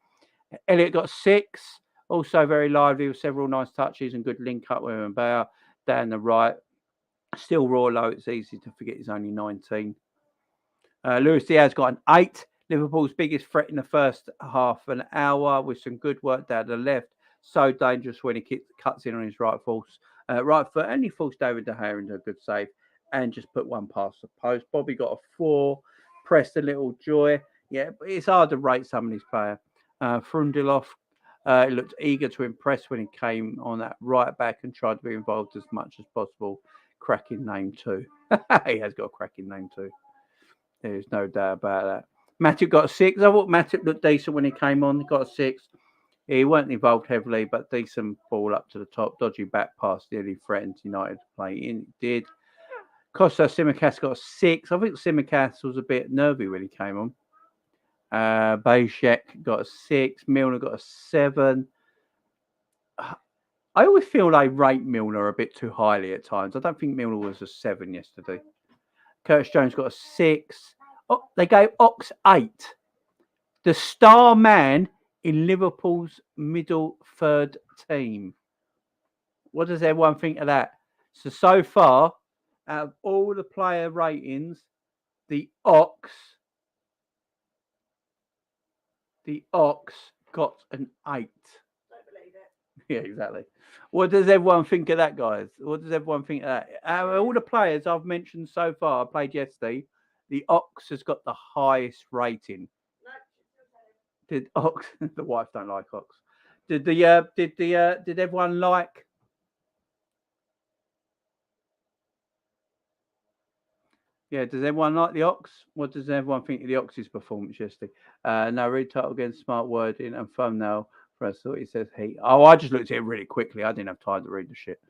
Elliott got 6. Also very lively with several nice touches and good link up with Mabaya down the right. Still raw low. It's easy to forget he's only 19. Luis Diaz got an 8. Liverpool's biggest threat in the first half an hour with some good work down the left. So dangerous when he cuts in on his right foot, and he forced David De Gea into a good save and just put one past the post. Bobby got a 4. Pressed a little joy. Yeah, but it's hard to rate some of these players. Frundilov looked eager to impress when he came on that right back and tried to be involved as much as possible. Cracking name too. He has got a cracking name too. There's no doubt about that. Matip got a 6. I thought Matip looked decent when he came on. He got a 6. He weren't involved heavily, but decent ball up to the top. Dodgy back pass nearly threatened United to play in. It did. Costa Simicast got a 6. I think Simicast was a bit nervy when he came on. Bajek got a 6. Milner got a 7. I always feel they rate Milner a bit too highly at times. I don't think Milner was a 7 yesterday. Curtis Jones got a 6. Oh, they gave Ox 8. The star man in Liverpool's middle third team. What does everyone think of that? So far, out of all the player ratings, the Ox got an 8. Don't believe it. Yeah, exactly. What does everyone think of that, guys? What does everyone think of that? All the players I've mentioned so far played yesterday. the ox has got the highest rating. Did ox? The wife don't like ox. Did everyone like? Yeah, does everyone like the ox? What does everyone think of the ox's performance yesterday? No, read title again, smart wording and thumbnail. For us, thought he says he. Oh, I just looked at it really quickly. I didn't have time to read the shit.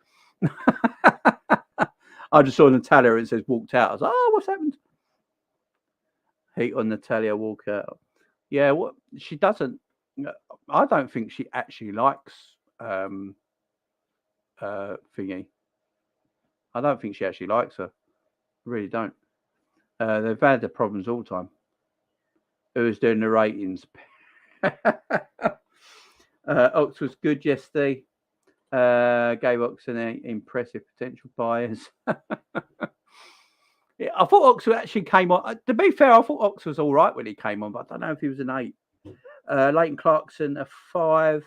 I just saw Natalia and it says walked out. I was like, oh, what's happened? Heat on Natalia walk out. Yeah, what she doesn't. I don't think she actually likes thingy. I don't think she actually likes her. I really don't. They've had the problems all the time. Who's doing the ratings? Ox was good yesterday. Gave Ox an impressive potential buyers. Yeah, I thought Ox actually came on. To be fair, I thought Ox was all right when he came on, but I don't know if he was an 8. Leighton Clarkson a 5.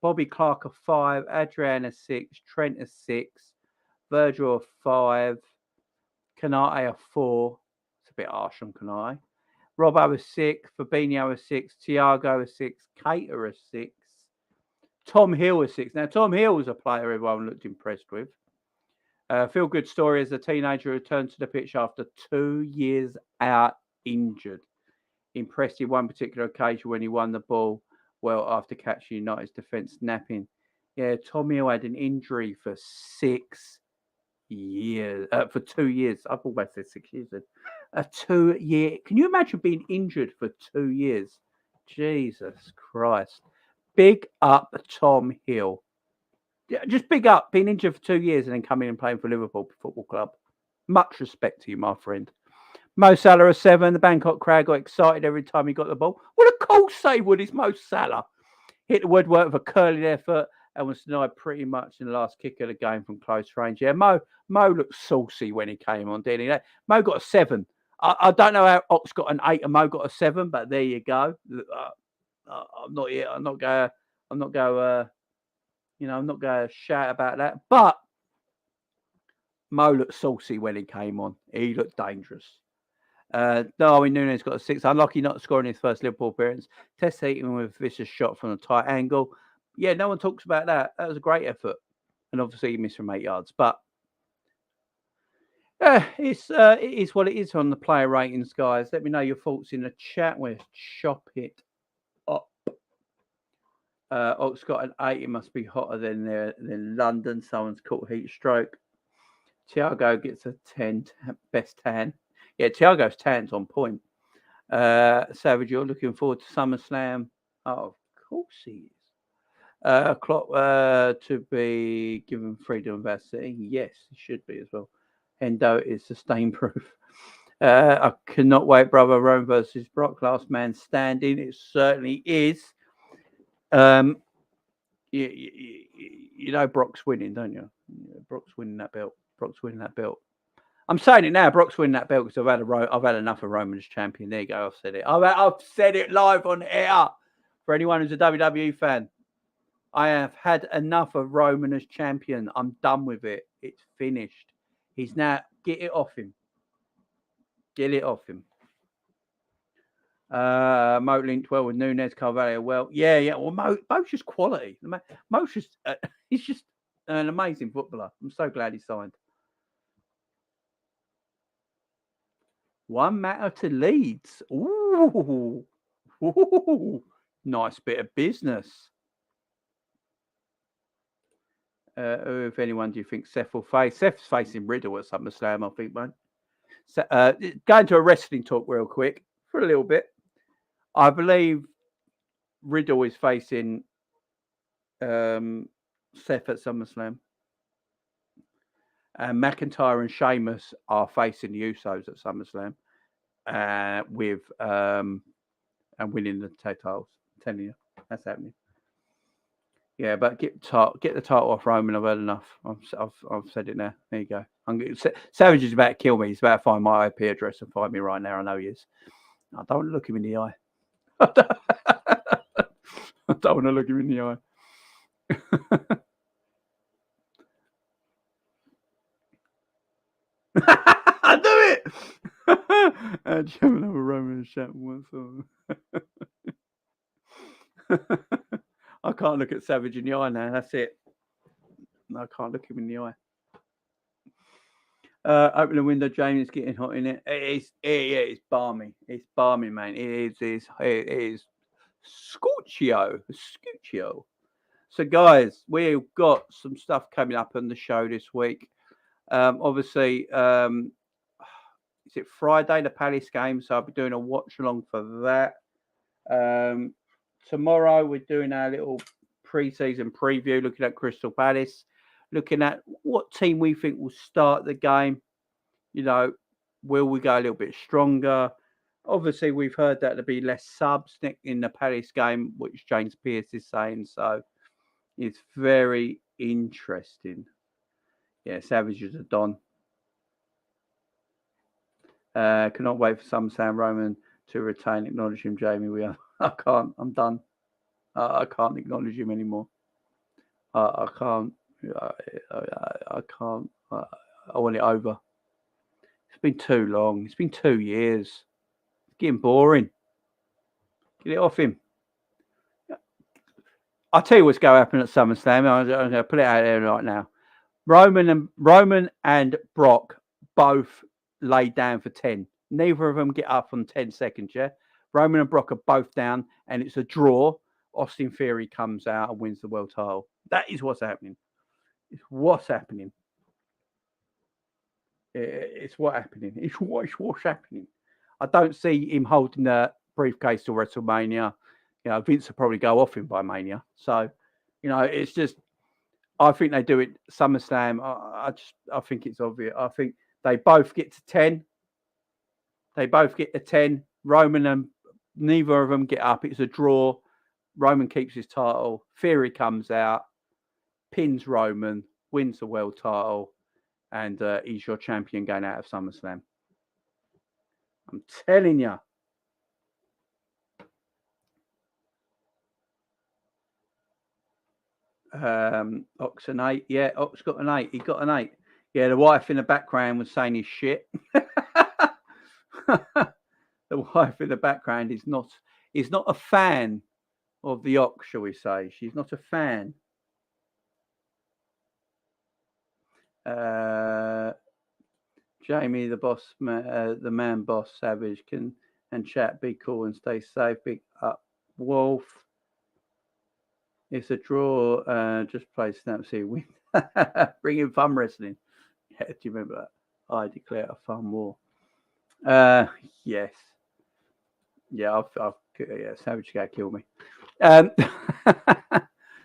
Bobby Clark a 5. Adrian a 6. Trent a 6. Virgil a 5. Kanate a 4. It's a bit harsh on Kanate. Robbo a 6. Fabinho a 6. Thiago a 6. Cater a 6. Tom Hill a 6. Now, Tom Hill was a player everyone looked impressed with. Feel good story as a teenager returned to the pitch after 2 years out injured. Impressed in one particular occasion when he won the ball well after catching United's defence napping. Yeah, Tom Hill had an injury for 6 years. For 2 years. I've almost said 6 years. A 2 year. Can you imagine being injured for 2 years? Jesus Christ. Big up Tom Hill. Yeah, just big up being injured for 2 years and then coming and playing for Liverpool Football Club. Much respect to you, my friend. Mo Salah a 7. The Bangkok crowd got excited every time he got the ball. What a cool save would is Mo Salah. Hit the woodwork with a curling effort and was denied pretty much in the last kick of the game from close range. Yeah, Mo looked saucy when he came on, didn't he? Mo got a 7. I don't know how Ox got an 8 and Mo got a 7, but there you go. I'm not here. I'm not going to shout about that. But Mo looked saucy when he came on. He looked dangerous. Darwin Nunez got a 6. Unlucky not scoring his first Liverpool appearance. Test Heaton with a vicious shot from a tight angle. Yeah, no one talks about that. That was a great effort. And obviously he missed from 8 yards. But it is what it is on the player ratings, guys. Let me know your thoughts in the chat. We'll chop it up. Ox got an 8. It must be hotter than London. Someone's caught heat stroke. Thiago gets a 10. Best tan. Yeah, Thiago's tan's on point. Savage, you're looking forward to SummerSlam. Oh, of course he is. Klopp to be given freedom of our city. Yes, he should be as well. Hendo is sustain proof. I cannot wait, brother. Rome versus Brock. Last man standing. It certainly is. You know Brock's winning, don't you? Brock's winning that belt. I'm saying it now. Brock's winning that belt because I've had enough of Roman as champion. There you go. I've said it. I've said it live on air. For anyone who's a WWE fan, I have had enough of Roman as champion. I'm done with it. It's finished. He's now get it off him. Get it off him. Mo linked well with Nunez, Carvalho. Well, yeah. Well, Mo's just quality. Mo's just he's just an amazing footballer. I'm so glad he signed. One matter to Leeds. Ooh. Nice bit of business. Who, if anyone, do you think Seth will face? Seth's facing Riddle at SummerSlam, I think, man. So, going to a wrestling talk real quick for a little bit. I believe Riddle is facing Seth at SummerSlam. And McIntyre and Sheamus are facing the Usos at SummerSlam with and winning the titles. I'm telling you, that's happening. Yeah, but get the title off Roman. I've had enough. I've said it now. There you go. Savage is about to kill me. He's about to find my IP address and find me right now. I know he is. I don't want to look him in the eye. I don't want to look him in the eye. I do it. How'd you have another Roman and Chapman once? I can't look at Savage in the eye now. That's it. No, I can't look him in the eye. Open the window, Jamie. It's getting hot in it. It's balmy. It's balmy, man. It is Scorchio. So, guys, we've got some stuff coming up on the show this week. Obviously, is it Friday, the Palace game? So I'll be doing a watch along for that. Tomorrow we're doing our little pre-season preview, looking at Crystal Palace, looking at what team we think will start the game. You know, will we go a little bit stronger? Obviously, we've heard that there'll be less subs in the Palace game, which James Pearce is saying. So it's very interesting. Yeah, Savage is a Don. Cannot wait for some Sam Roman to retain. Acknowledge him, Jamie. I can't. I'm done. I can't acknowledge him anymore. I can't. I can't. I want it over. It's been too long. It's been 2 years. It's getting boring. Get it off him. I'll tell you what's going to happen at SummerSlam. I'm going to put it out there right now. Roman and Brock both laid down for 10. Neither of them get up on 10 seconds, yeah? Roman and Brock are both down, and it's a draw. Austin Theory comes out and wins the world title. That is what's happening. It's what's happening. It's what's happening. It's what's happening. I don't see him holding the briefcase till WrestleMania. You know, Vince will probably go off him by Mania. So, you know, it's just, I think they do it SummerSlam. I think it's obvious. I think they both get to 10. They both get to 10. Roman and neither of them get up. It's a draw. Roman keeps his title. Theory comes out, pins Roman, wins the world title, and he's your champion going out of SummerSlam. I'm telling you. Ox an 8. Yeah, Ox got an 8. He got an 8. Yeah, the wife in the background was saying his shit. The wife in the background is not a fan of the Ox, shall we say. She's not a fan. Jamie, the boss, the man boss, Savage, and chat, be cool and stay safe. Big up, Wolf. It's a draw. Just play Snapseed win. Bring in fun wrestling. Yeah, do you remember that? I declare a fun war. Yes. Yeah, yeah, Savage going to kill me.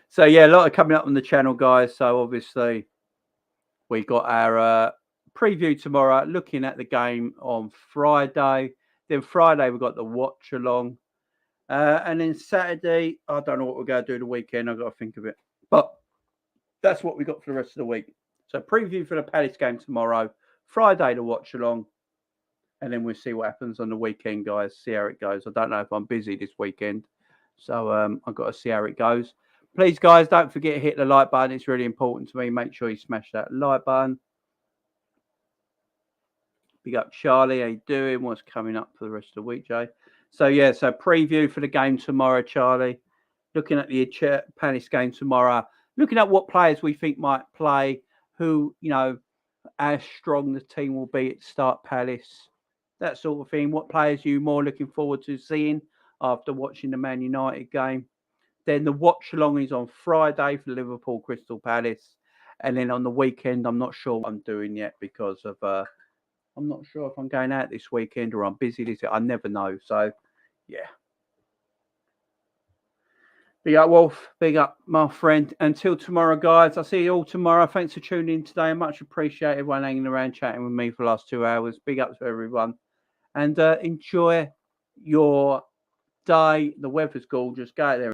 So yeah, a lot coming up on the channel, guys. So obviously we got our preview tomorrow, looking at the game on Friday. Then Friday we got the watch along. And then Saturday, I don't know what we're going to do the weekend. I've got to think of it. But that's what we got for the rest of the week. So preview for the Palace game tomorrow. Friday to watch along. And then we'll see what happens on the weekend, guys. See how it goes. I don't know if I'm busy this weekend. So I've got to see how it goes. Please, guys, don't forget to hit the like button. It's really important to me. Make sure you smash that like button. Big up, Charlie. How you doing? What's coming up for the rest of the week, Jay? So, yeah, so preview for the game tomorrow, Charlie. Looking at the Palace game tomorrow. Looking at what players we think might play. Who, you know, how strong the team will be at start Palace. That sort of thing. What players are you more looking forward to seeing after watching the Man United game? Then the watch along is on Friday for Liverpool Crystal Palace. And then on the weekend, I'm not sure what I'm doing yet because of... I'm not sure if I'm going out this weekend or I'm busy this week. I never know. So, yeah. Big up, Wolf. Big up, my friend. Until tomorrow, guys. I'll see you all tomorrow. Thanks for tuning in today. Much appreciated everyone hanging around chatting with me for the last 2 hours. Big up to everyone. And enjoy your day. The weather's gorgeous. Go out there.